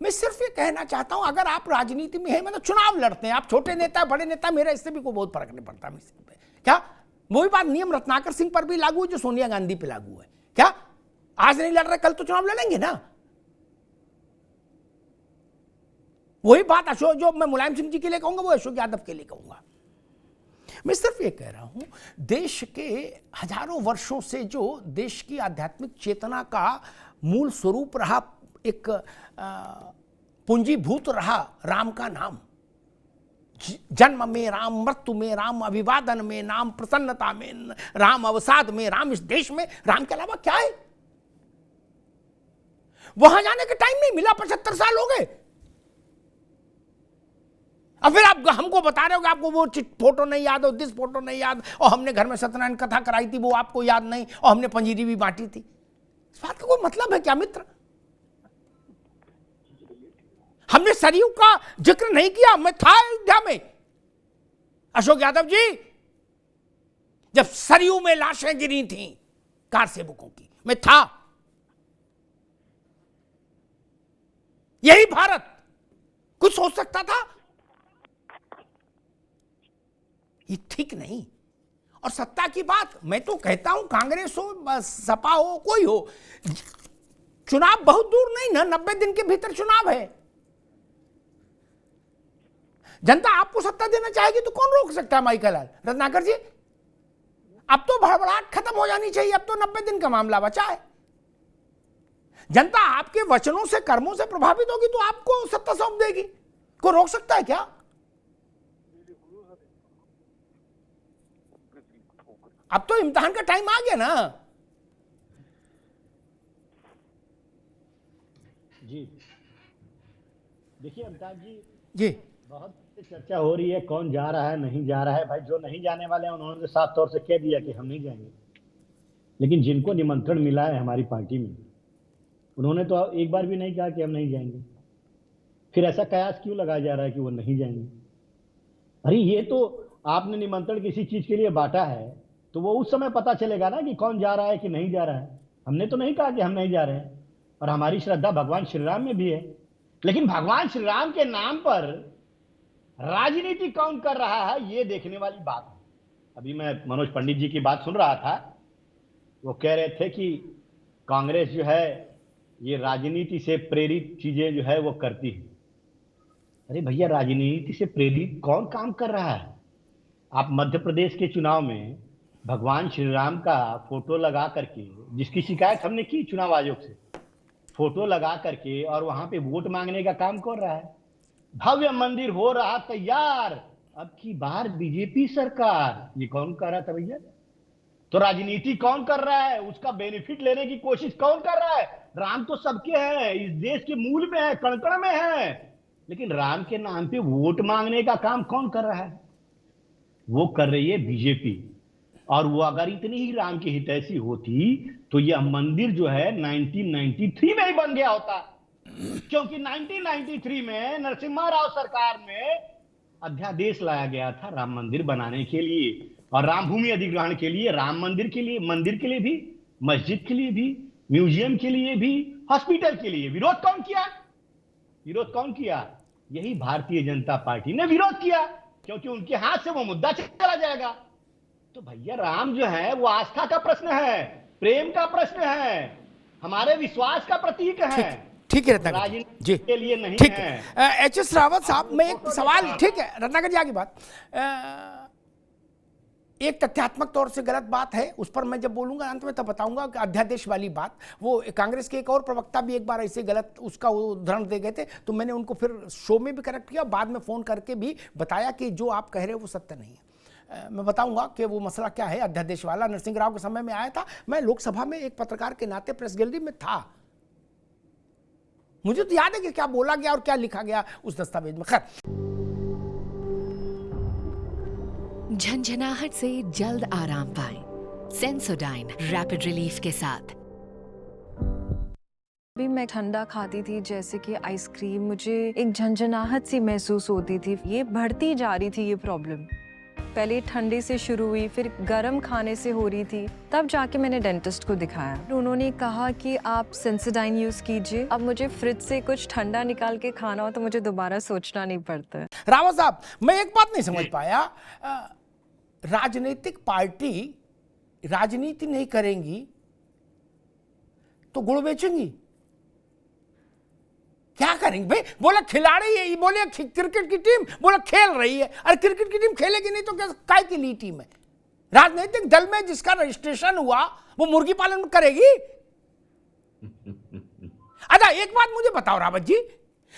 मैं सिर्फ ये कहना चाहता हूं, अगर आप राजनीति में हैं, मतलब चुनाव लड़ते हैं, आप छोटे नेता बड़े नेता, मेरा इससे भी कोई बहुत फर्क नहीं पड़ता। क्या वही बात नियम रत्नाकर सिंह पर भी लागू है जो सोनिया गांधी पे लागू है? क्या आज नहीं लड़ रहे, कल तो चुनाव लड़ेंगे ना? वही बात अशोक, जो मैं मुलायम सिंह जी के लिए कहूंगा, वो अशोक यादव के लिए कहूंगा। मैं सिर्फ ये कह रहा हूं, देश के हजारों वर्षों से जो देश की आध्यात्मिक चेतना का मूल स्वरूप रहा, एक पूंजीभूत रहा राम का नाम। जन्म में राम, मृत्यु में राम, अभिवादन में राम, प्रसन्नता में राम, अवसाद में राम। इस देश में राम के अलावा क्या है? वहां जाने का टाइम नहीं मिला, 75 साल हो गए। अब फिर आप हमको बता रहे हो कि आपको वो फोटो नहीं याद हो, दिस फोटो नहीं याद, और हमने घर में सत्यनारायण कथा कराई थी वो आपको याद नहीं, और हमने पंजीरी भी बांटी थी। इस बात का कोई मतलब है क्या मित्र? हमने सरयू का जिक्र नहीं किया। मैं था अयोध्या में, अशोक यादव जी, जब सरयू में लाशें गिरी थी कार सेवकों की, मैं था। यही भारत कुछ सोच सकता था? ये ठीक नहीं। और सत्ता की बात, मैं तो कहता हूं कांग्रेस हो, सपा हो, कोई हो, चुनाव बहुत दूर नहीं ना, 90 दिन के भीतर चुनाव है। जनता आपको सत्ता देना चाहेगी तो कौन रोक सकता है? माइकल लाल रत्नाकर जी, अब तो भड़बड़ाहट खत्म हो जानी चाहिए। अब तो 90 दिन का मामला बचा है। जनता आपके वचनों से, कर्मों से प्रभावित होगी तो आपको सत्ता सौंप देगी। कोई रोक सकता है क्या? अब तो इम्तिहान का टाइम आ गया ना। जी देखिए अमिताभ जी, बहुत चर्चा हो रही है कौन जा रहा है नहीं जा रहा है। भाई जो नहीं जाने वाले हैं उन्होंने तो साफ तौर से कह दिया कि हम नहीं जाएंगे। लेकिन जिनको निमंत्रण मिला है हमारी पार्टी में, उन्होंने तो एक बार भी नहीं कहा कि हम नहीं जाएंगे। फिर ऐसा कयास क्यों लगाया जा रहा है कि वो नहीं जाएंगे? अरे ये तो आपने निमंत्रण किसी चीज के लिए बांटा है तो वो उस समय पता चलेगा ना कि कौन जा रहा है कि नहीं जा रहा है। हमने तो नहीं कहा कि हम नहीं जा रहे हैं, और हमारी श्रद्धा भगवान श्री राम में भी है। लेकिन भगवान श्री राम के नाम पर राजनीति कौन कर रहा है, ये देखने वाली बात है। अभी मैं मनोज पंडित जी की बात सुन रहा था, वो कह रहे थे कि कांग्रेस जो है ये राजनीति से प्रेरित चीजें जो है वो करती है। अरे भैया, राजनीति से प्रेरित कौन काम कर रहा है? आप मध्य प्रदेश के चुनाव में भगवान श्री राम का फोटो लगा करके, जिसकी शिकायत हमने की चुनाव आयोग से, फोटो लगा करके और वहां पे वोट मांगने का काम कर रहा है। भव्य मंदिर हो रहा तैयार, अब की बार बीजेपी सरकार, ये कौन कर रहा था भैया? तो राजनीति कौन कर रहा है, उसका बेनिफिट लेने की कोशिश कौन कर रहा है? राम तो सबके हैं, इस देश के मूल में है, कणकण में है, लेकिन राम के नाम पे वोट मांगने का काम कौन कर रहा है? वो कर रही है बीजेपी। और वो अगर इतनी ही राम की हितैषी होती तो यह मंदिर जो है 1993 में ही बन गया होता। क्योंकि 1993 में नरसिम्हा राव सरकार में अध्यादेश लाया गया था राम मंदिर बनाने के लिए और राम भूमि अधिग्रहण के लिए, राम मंदिर के लिए भी, मस्जिद के लिए भी, म्यूजियम के लिए भी, हॉस्पिटल के लिए। विरोध कौन किया? यही भारतीय जनता पार्टी ने विरोध किया, क्योंकि उनके हाथ से वो मुद्दा चला जाएगा। तो भैया राम जो है वो आस्था का प्रश्न है, प्रेम का प्रश्न है, हमारे विश्वास का प्रतीक है। ठीक है रत्नाकर जी, के लिए नहीं ठीक है। एच.एस. रावत साहब, मैं एक सवाल, ठीक है रत्नाकर जी आगे बात, एक तथ्यात्मक तौर से गलत बात है, उस पर मैं जब बोलूंगा अंत में तब बताऊंगा कि अध्यादेश वाली बात, वो कांग्रेस के एक और प्रवक्ता भी एक बार ऐसे गलत उसका उदाहरण दे गए थे, तो मैंने उनको फिर शो में भी करेक्ट किया, बाद में फोन करके भी बताया कि जो आप कह रहे हो वो सत्य नहीं है। मैं बताऊंगा कि वो मसला क्या है। अध्यादेश वाला नरसिंह राव के समय में आया था, मैं लोकसभा में एक पत्रकार के नाते प्रेस गैलरी में था, मुझे तो याद है कि क्या बोला गया और क्या लिखा गया उस दस्तावेज में। खैर, झंझनाहट से जल्द आराम पाएं सेंसोडाइन रैपिड रिलीफ के साथ। भी मैं ठंडा खाती थी जैसे कि आइसक्रीम, मुझे एक झंझनाहट सी महसूस होती थी। ये बढ़ती जा रही थी ये प्रॉब्लम, पहले ठंडे से शुरू हुई, फिर गर्म खाने से हो रही थी, तब जाके मैंने डेंटिस्ट को दिखाया। उन्होंने कहा कि आप सेंसोडाइन यूज कीजिए, अब मुझे फ्रिज से कुछ ठंडा निकाल के खाना हो तो मुझे दोबारा सोचना नहीं पड़ता। रावत साहब, मैं एक बात नहीं समझ पाया, राजनीतिक पार्टी राजनीति नहीं करेंगी तो गुड़ बेचेंगी, क्या करेंगे भाई? बोला खिलाड़ी है, बोले क्रिकेट की टीम, बोला खेल रही है, अरे क्रिकेट की टीम खेलेगी नहीं तो क्या काय के लिए टीम है? राजनीतिक दल में जिसका रजिस्ट्रेशन हुआ वो मुर्गी पालन करेगी? अच्छा एक बात मुझे बताओ रावत जी,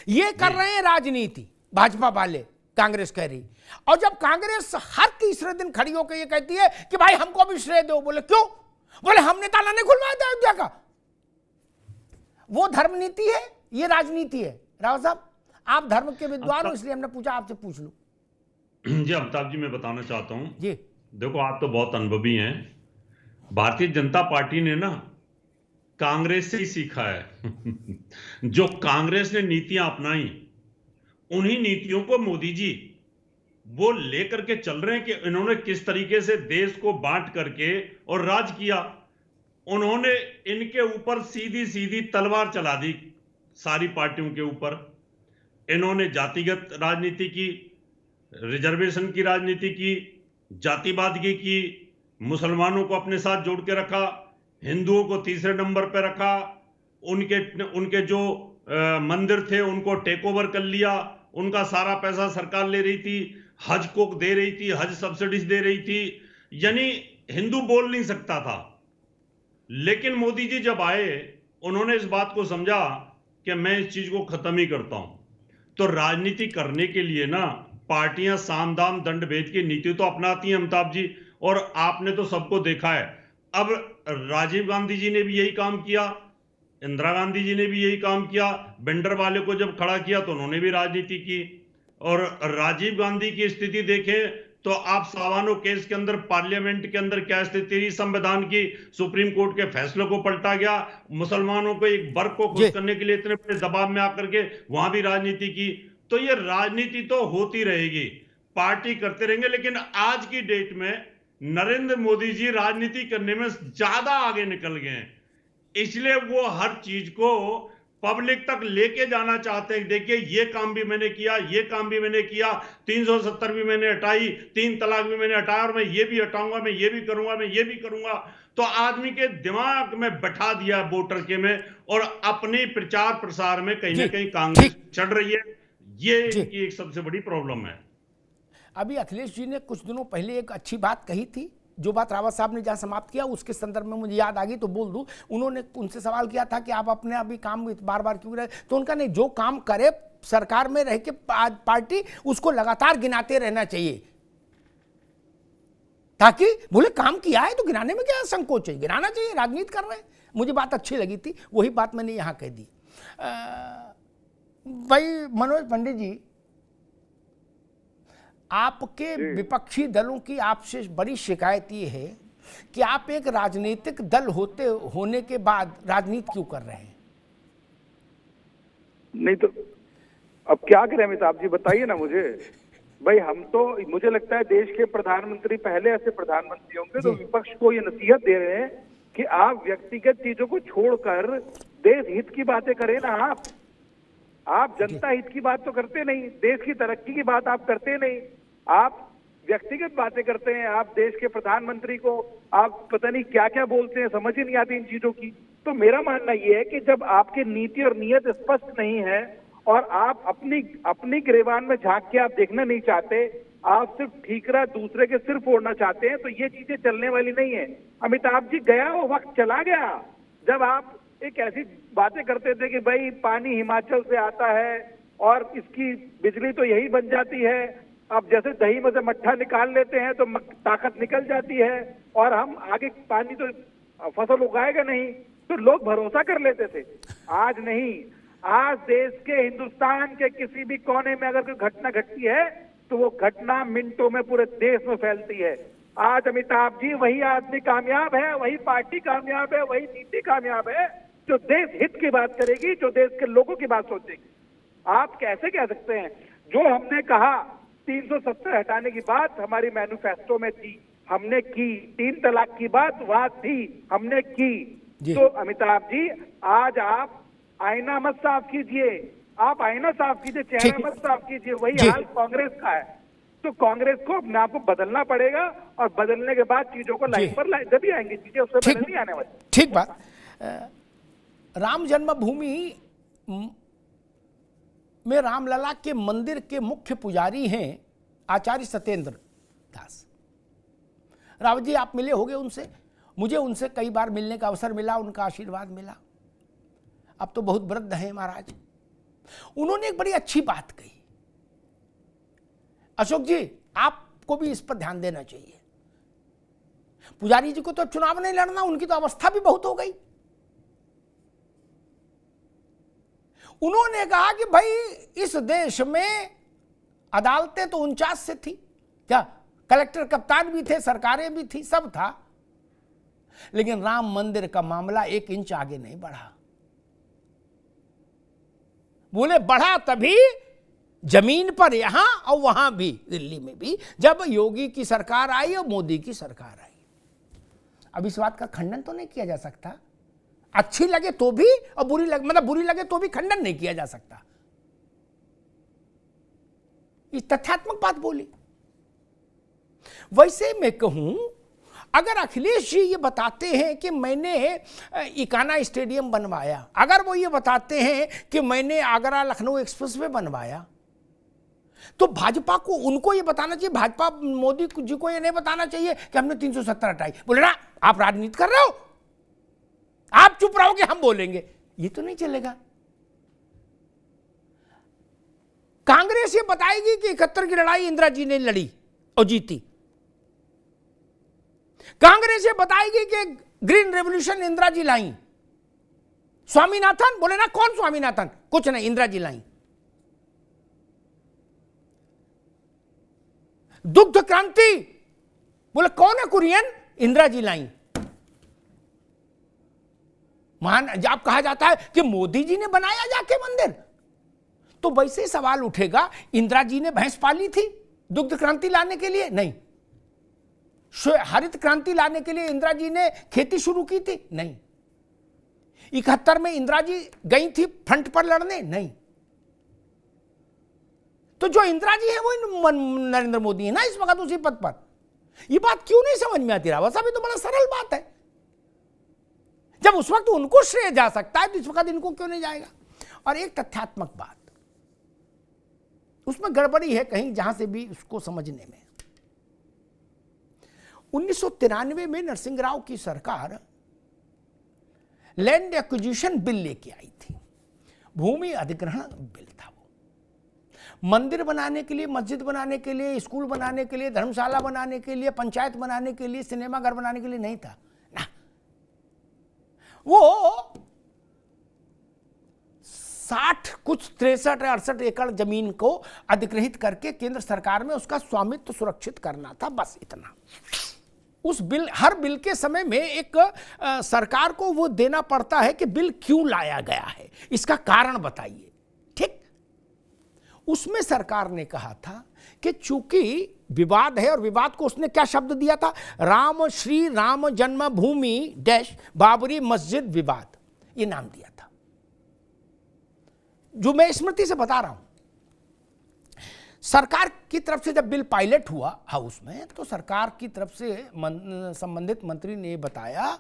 ये कर रहे हैं राजनीति भाजपा वाले, कांग्रेस कह रही, और जब कांग्रेस हर तीसरे दिन खड़ी होकर ये कहती है कि भाई हमको भी श्रेय दो, बोले क्यों? बोले हमने ताला नहीं खुलवाया था अयोध्या का। वो धर्म नीति है, ये राजनीति है। राव साहब, आप धर्म के विद्वान हो इसलिए हमने पूछा, आपसे पूछ लूं। जी अमिताभ जी, मैं बताना चाहता हूं जी, देखो आप तो बहुत अनुभवी हैं, भारतीय जनता पार्टी ने ना कांग्रेस से ही सीखा है। जो कांग्रेस ने नीतियां अपनाई, उन्हीं नीतियों को मोदी जी वो लेकर के चल रहे हैं कि इन्होंने किस तरीके से देश को बांट करके और राज किया। उन्होंने इनके ऊपर सीधी सीधी तलवार चला दी सारी पार्टियों के ऊपर। इन्होंने जातिगत राजनीति की, रिजर्वेशन की राजनीति की, जातिवाद की, मुसलमानों को अपने साथ जोड़ के रखा, हिंदुओं को तीसरे नंबर पर रखा, उनके जो मंदिर थे उनको टेक ओवर कर लिया, उनका सारा पैसा सरकार ले रही थी, हज को दे रही थी, हज सब्सिडीज दे रही थी, यानी हिंदू बोल नहीं सकता था। लेकिन मोदी जी जब आए, उन्होंने इस बात को समझा कि मैं इस चीज को खत्म ही करता हूं। तो राजनीति करने के लिए ना पार्टियां साम दाम दंड भेद की नीति तो अपनाती हैं अमिताभ जी, और आपने तो सबको देखा है। अब राजीव गांधी जी ने भी यही काम किया, इंदिरा गांधी जी ने भी यही काम किया, बेंडर वाले को जब खड़ा किया तो उन्होंने भी राजनीति की। और राजीव गांधी की स्थिति देखें तो आप सावानो केस के अंदर पार्लियामेंट के अंदर क्या स्थिति रही, संविधान की, सुप्रीम कोर्ट के फैसले को पलटा गया, मुसलमानों को एक वर्ग को खुश करने के लिए इतने बड़े दबाव में आकर के वहां भी राजनीति की। तो ये राजनीति तो होती रहेगी, पार्टी करते रहेंगे, लेकिन आज की डेट में नरेंद्र मोदी जी राजनीति करने में ज्यादा आगे निकल गए हैं, इसलिए वो हर चीज को पब्लिक तक लेके जाना चाहते हैं। देखिए ये काम भी मैंने किया, ये काम भी मैंने किया, 370 भी मैंने हटाई, 3 तलाक भी मैंने हटाया, और मैं ये भी हटाऊंगा, मैं ये भी करूंगा, मैं ये भी करूंगा। तो आदमी के दिमाग में बैठा दिया वोटर के में, और अपने प्रचार प्रसार में कहीं ना कहीं कांग्रेस चढ़ रही है। ये इनकी एक सबसे बड़ी प्रॉब्लम है। अभी अखिलेश जी ने कुछ दिनों पहले एक अच्छी बात कही थी, जो बात रावत साहब ने जहां समाप्त किया उसके संदर्भ में मुझे याद आ गई तो बोल दूं। उन्होंने उनसे सवाल किया था कि आप अपने अभी काम बार बार क्यों रहे, तो उनका नहीं, जो काम करे सरकार में रह के पार्टी उसको लगातार गिनाते रहना चाहिए, ताकि बोले काम किया है तो गिनाने में क्या संकोच है, गिनाना चाहिए, राजनीति कर रहे हैं। मुझे बात अच्छी लगी थी, वही बात मैंने यहां कह दी। भाई मनोज पंडित जी, आपके विपक्षी दलों की आपसे बड़ी शिकायत ये है कि आप एक राजनीतिक दल होने के बाद राजनीति क्यों कर रहे हैं? नहीं तो अब क्या करें अमिताभ जी, बताइए ना मुझे। भाई हम तो, मुझे लगता है देश के प्रधानमंत्री पहले ऐसे प्रधानमंत्री होंगे तो विपक्ष को ये नसीहत दे रहे हैं कि आप व्यक्तिगत चीजों को छोड़कर देश हित की बातें करें ना। आप जनता हित की बात तो करते नहीं, देश की तरक्की की बात आप करते नहीं, आप व्यक्तिगत बातें करते हैं। आप देश के प्रधानमंत्री को आप पता नहीं क्या क्या बोलते हैं, समझ ही नहीं आती इन चीजों की। तो मेरा मानना ये है कि जब आपकी नीति और नीयत स्पष्ट नहीं है और आप अपनी गिरेबान में झांक के आप देखना नहीं चाहते, आप सिर्फ ठीकरा दूसरे के सिर फोड़ना चाहते हैं, तो ये चीजें चलने वाली नहीं है। अमिताभ जी, गया वो वक्त चला गया जब आप एक ऐसी बातें करते थे कि भाई पानी हिमाचल से आता है और इसकी बिजली तो यही बन जाती है। अब जैसे दही में से मट्ठा निकाल लेते हैं तो ताकत निकल जाती है और हम आगे पानी तो फसल उगाएगा नहीं, तो लोग भरोसा कर लेते थे। आज नहीं, आज देश के, हिंदुस्तान के किसी भी कोने में अगर कोई घटना घटती है तो वो घटना मिनटों में पूरे देश में फैलती है। आज अमिताभ जी वही आदमी कामयाब है, वही पार्टी कामयाब है, वही नीति कामयाब है जो देश हित की बात करेगी, जो देश के लोगों की बात सोचेगी। आप कैसे कह सकते हैं? जो हमने कहा 370 हटाने की बात हमारी मैनिफेस्टो में थी, हमने की। 3 तलाक की बात वहां थी, हमने की। तो अमिताभ जी, आज आप आईना मत साफ कीजिए, आप आईना साफ कीजिए, चेहरा मत साफ कीजिए। वही हाल कांग्रेस का है। तो कांग्रेस को अपने आप को बदलना पड़ेगा और बदलने के बाद चीजों को लाइन पर जब ही आएंगी चीजें, उससे पहले नहीं आने वाली। ठीक बात। राम जन्मभूमि में रामलला के मंदिर के मुख्य पुजारी हैं आचार्य सत्येंद्र दास। रावत जी, आप मिले होंगे उनसे, मुझे उनसे कई बार मिलने का अवसर मिला, उनका आशीर्वाद मिला। अब तो बहुत वृद्ध हैं महाराज। उन्होंने एक बड़ी अच्छी बात कही। अशोक जी, आपको भी इस पर ध्यान देना चाहिए। पुजारी जी को तो चुनाव नहीं लड़ना, उनकी तो अवस्था भी बहुत हो गई। उन्होंने कहा कि भाई इस देश में अदालतें तो 49 से थी, क्या कलेक्टर कप्तान भी थे, सरकारें भी थी, सब था, लेकिन राम मंदिर का मामला 1 इंच आगे नहीं बढ़ा। बोले बढ़ा तभी जमीन पर, यहां और वहां भी, दिल्ली में भी, जब योगी की सरकार आई और मोदी की सरकार आई। अब इस बात का खंडन तो नहीं किया जा सकता, अच्छी लगे तो भी और बुरी लगे, मतलब बुरी लगे तो भी खंडन नहीं किया जा सकता। इस तथ्यात्मक बात बोली। वैसे मैं कहूं, अगर अखिलेश जी ये बताते हैं कि मैंने इकाना स्टेडियम बनवाया, अगर वो ये बताते हैं कि मैंने आगरा लखनऊ एक्सप्रेसवे बनवाया, तो भाजपा को, उनको ये बताना चाहिए, भाजपा मोदी जी को ये नहीं बताना चाहिए कि हमने 370 हटाई। बोले ना, आप राजनीति कर रहे हो, आप चुप रहोगे, हम बोलेंगे, ये तो नहीं चलेगा। कांग्रेस ये बताएगी कि 71 की लड़ाई इंदिरा जी ने लड़ी और जीती। कांग्रेस ये बताएगी कि ग्रीन रेवोल्यूशन इंदिरा जी लाई। स्वामीनाथन, बोले ना, कौन स्वामीनाथन? कुछ नहीं, इंदिरा जी लाई। दुग्ध क्रांति, बोले कौन है कुरियन? इंदिरा जी लाई। महान जब कहा जाता है कि मोदी जी ने बनाया जाके मंदिर, तो वैसे ही सवाल उठेगा, इंदिरा जी ने भैंस पाली थी दुग्ध क्रांति लाने के लिए? नहीं। हरित क्रांति लाने के लिए इंदिरा जी ने खेती शुरू की थी? नहीं। 71 में इंदिरा जी गई थी फ्रंट पर लड़ने? नहीं। तो जो इंदिरा जी है वो नरेंद्र मोदी है ना इस वक्त उसी पद पर। ये बात क्यों नहीं समझ में आती रावत साहब? ये तो बड़ा सरल बात है। जब उस वक्त उनको श्रेय जा सकता है तो इस वक्त इनको क्यों नहीं जाएगा? और एक तथ्यात्मक बात, उसमें गड़बड़ी है कहीं, जहां से भी उसको समझने में। 1993 में नरसिंह राव की सरकार लैंड एक्विजिशन बिल लेके आई थी। भूमि अधिग्रहण बिल था वो। मंदिर बनाने के लिए, मस्जिद बनाने के लिए, स्कूल बनाने के लिए, धर्मशाला बनाने के लिए, पंचायत बनाने के लिए, सिनेमा घर बनाने के लिए नहीं था ना। वो 63-68 एकड़ जमीन को अधिग्रहित करके केंद्र सरकार में उसका स्वामित्व सुरक्षित करना था, बस इतना। उस बिल, हर बिल के समय में एक सरकार को वो देना पड़ता है कि बिल क्यों लाया गया है, इसका कारण बताइए। उसमें सरकार ने कहा था कि चूंकि विवाद है, और विवाद को उसने क्या शब्द दिया था, राम श्री राम जन्मभूमि डैश बाबरी मस्जिद विवाद, ये नाम दिया था। जो मैं स्मृति से बता रहा हूं, सरकार की तरफ से जब बिल पायलट हुआ हाउस में, तो सरकार की तरफ से संबंधित मंत्री ने बताया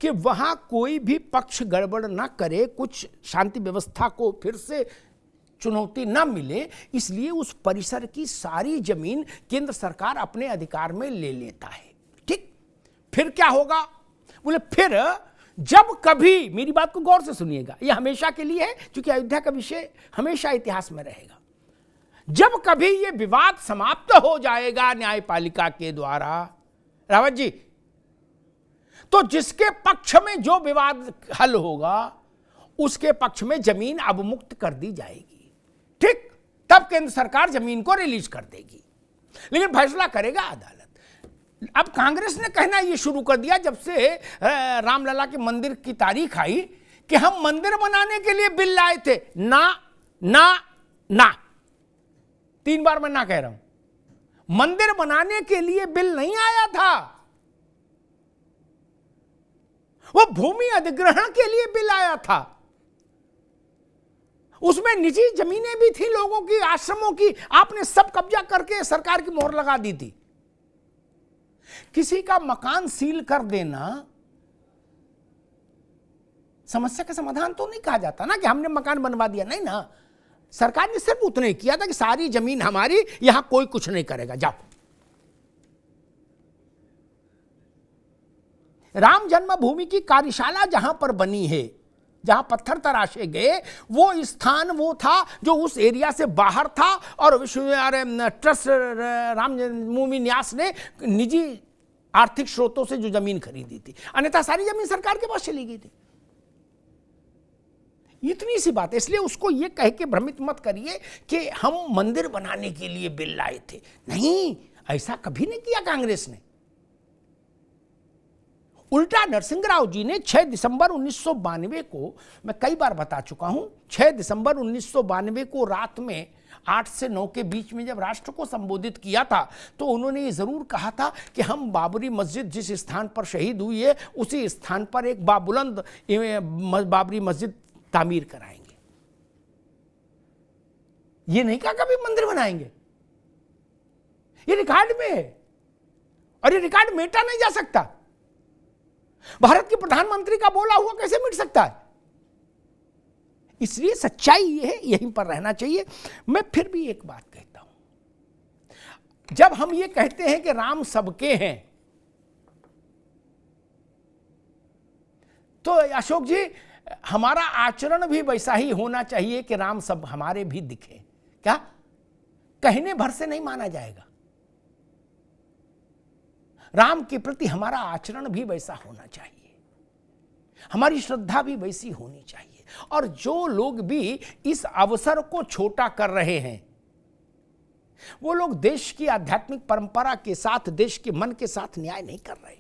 कि वहां कोई भी पक्ष गड़बड़ ना करे, कुछ शांति व्यवस्था को फिर से चुनौती ना मिले, इसलिए उस परिसर की सारी जमीन केंद्र सरकार अपने अधिकार में ले लेता है। ठीक, फिर क्या होगा? बोले फिर जब कभी, मेरी बात को गौर से सुनिएगा, यह हमेशा के लिए है, क्योंकि अयोध्या का विषय हमेशा इतिहास में रहेगा। जब कभी यह विवाद समाप्त हो जाएगा न्यायपालिका के द्वारा, रावत जी, तो जिसके पक्ष में जो विवाद हल होगा उसके पक्ष में जमीन अवमुक्त कर दी जाएगी। ठीक, तब केंद्र सरकार जमीन को रिलीज कर देगी, लेकिन फैसला करेगा अदालत। अब कांग्रेस ने कहना यह शुरू कर दिया जब से रामलला के मंदिर की तारीख आई कि हम मंदिर बनाने के लिए बिल लाए थे। ना ना ना, 3 बार मैं ना कह रहा हूं। मंदिर बनाने के लिए बिल नहीं आया था, वो भूमि अधिग्रहण के लिए बिल आया था। उसमें निजी जमीनें भी थी लोगों की, आश्रमों की, आपने सब कब्जा करके सरकार की मोहर लगा दी थी। किसी का मकान सील कर देना समस्या का समाधान तो नहीं कहा जाता ना, कि हमने मकान बनवा दिया, नहीं ना। सरकार ने सिर्फ उतना ही किया था कि सारी जमीन हमारी, यहां कोई कुछ नहीं करेगा, जाओ। राम जन्मभूमि की कार्यशाला जहां पर बनी है, जहां पत्थर तराशे गए, वो स्थान वो था जो उस एरिया से बाहर था, और विश्व ट्रस्ट राम जन्मभूमि न्यास ने निजी आर्थिक स्रोतों से जो जमीन खरीदी थी, अन्यथा सारी जमीन सरकार के पास चली गई थी। इतनी सी बात है, इसलिए उसको ये कह के भ्रमित मत करिए कि हम मंदिर बनाने के लिए बिल लाए थे। नहीं, ऐसा कभी नहीं किया कांग्रेस ने। उल्टा नरसिंहराव जी ने 6 दिसंबर 1992 को, मैं कई बार बता चुका हूं, 6 दिसंबर 1992 को रात में 8 से 9 के बीच में जब राष्ट्र को संबोधित किया था, तो उन्होंने ये जरूर कहा था कि हम बाबरी मस्जिद जिस स्थान पर शहीद हुई है उसी स्थान पर एक बाबुलंद बाबरी मस्जिद तामीर कराएंगे। ये नहीं कहा कभी मंदिर बनाएंगे। ये रिकॉर्ड में है, और ये रिकॉर्ड मेटा नहीं जा सकता। भारत के प्रधानमंत्री का बोला हुआ कैसे मिट सकता है? इसलिए सच्चाई ये है, यहीं पर रहना चाहिए। मैं फिर भी एक बात कहता हूं, जब हम ये कहते हैं कि राम सबके हैं, तो अशोक जी हमारा आचरण भी वैसा ही होना चाहिए कि राम सब हमारे भी दिखे। क्या कहने भर से नहीं माना जाएगा, राम के प्रति हमारा आचरण भी वैसा होना चाहिए, हमारी श्रद्धा भी वैसी होनी चाहिए। और जो लोग भी इस अवसर को छोटा कर रहे हैं, वो लोग देश की आध्यात्मिक परंपरा के साथ, देश के मन के साथ न्याय नहीं कर रहे।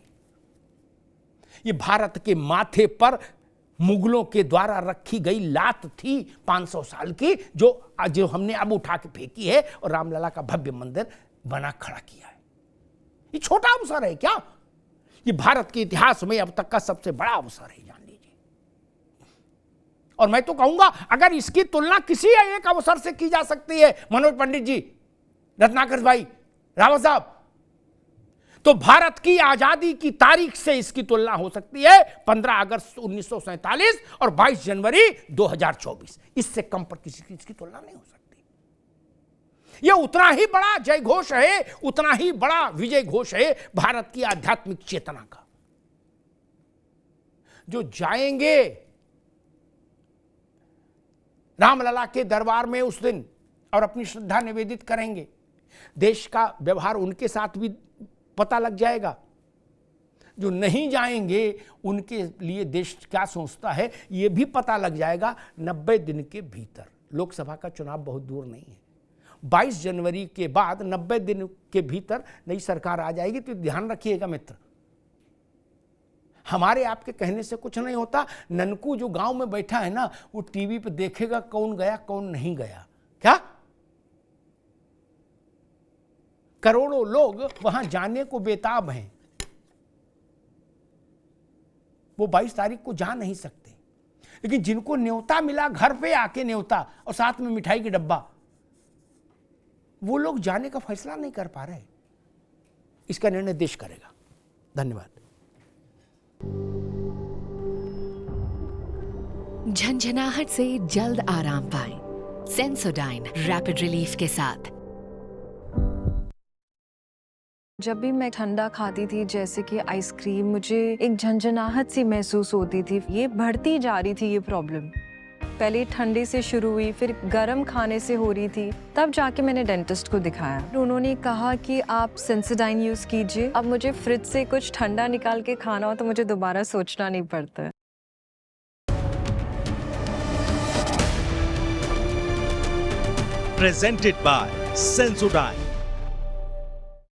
ये भारत के माथे पर मुगलों के द्वारा रखी गई लात थी 500 साल की, जो हमने अब उठा के फेंकी है और रामलला का भव्य मंदिर बना खड़ा किया है। ये छोटा अवसर है क्या? ये भारत के इतिहास में अब तक का सबसे बड़ा अवसर है, जान लीजिए। और मैं तो कहूंगा, अगर इसकी तुलना किसी एक अवसर से की जा सकती है, मनोज पंडित जी, रत्नाकर भाई, रावत साहब, तो भारत की आजादी की तारीख से इसकी तुलना हो सकती है 15 अगस्त 1947 और 22 जनवरी 2024। इससे कम पर किसी की इसकी तुलना नहीं हो सकती। यह उतना ही बड़ा जय घोष है, उतना ही बड़ा विजय घोष है भारत की आध्यात्मिक चेतना का। जो जाएंगे रामलला के दरबार में उस दिन और अपनी श्रद्धा निवेदित करेंगे, देश का व्यवहार उनके साथ भी पता लग जाएगा। जो नहीं जाएंगे उनके लिए देश क्या सोचता है ये भी पता लग जाएगा 90 दिन के भीतर। लोकसभा का चुनाव बहुत दूर नहीं है, 22 जनवरी के बाद 90 दिन के भीतर नई सरकार आ जाएगी। तो ध्यान रखिएगा मित्र, हमारे आपके कहने से कुछ नहीं होता। ननकू जो गांव में बैठा है ना, वो टीवी पे देखेगा कौन गया कौन नहीं गया। क्या करोड़ों लोग वहां जाने को बेताब हैं। वो 22 तारीख को जा नहीं सकते, लेकिन जिनको न्योता मिला, घर पे आके न्योता और साथ में मिठाई की डब्बा, वो लोग जाने का फैसला नहीं कर पा रहे। इसका निर्णय देश करेगा। धन्यवाद। झंझनाहट से जल्द आराम पाएं। सेंसोडाइन रैपिड रिलीफ के साथ। जब भी मैं ठंडा खाती थी, जैसे कि आइसक्रीम, मुझे एक झंझनाहट सी महसूस होती थी। ये बढ़ती जा रही थी ये प्रॉब्लम। पहले ठंडे से शुरू हुई, फिर गर्म खाने से हो रही थी। तब जाके मैंने डेंटिस्ट को दिखाया। उन्होंने कहा कि आप सेंसोडाइन यूज कीजिए। अब मुझे फ्रिज से कुछ ठंडा निकाल के खाना हो तो मुझे दोबारा सोचना नहीं पड़ता। Presented by Sensodyne.